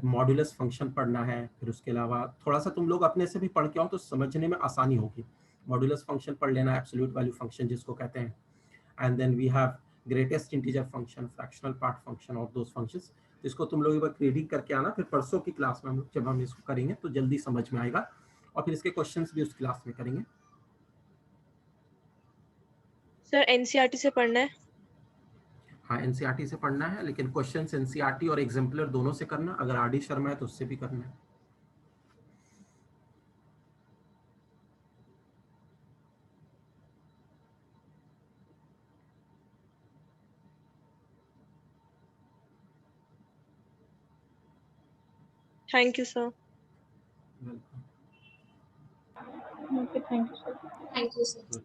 मॉड्यूलस फंक्शन पढ़ना है, फिर उसके अलावा थोड़ा सा तुम लोग अपने से भी पढ़ के आओ तो समझने में आसानी होगी. मॉड्यूलस फंक्शन पढ़ लेना, एब्सोल्यूट वैल्यू फंक्शन जिसको कहते हैं, and then we have greatest integer function, fractional part function और दोस फंक्शंस. तो इसको तुम लोग एक बार रीडिंग करके आना, फिर परसों की क्लास में हम जब हम इसको करेंगे तो जल्दी समझ में आएगा, और फिर इसके क्वेश्चंस भी उस क्लास में करेंगे. सर एनसीईआरटी से पढ़ना है. हाँ, एनसीईआरटी से पढ़ना है, लेकिन क्वेश्चंस एनसीईआरटी और एग्जाम्पलर दोनों से करना. अगर आर डी शर्मा है तो उससे भी करना है. Thank you sir. Welcome. Thank you sir.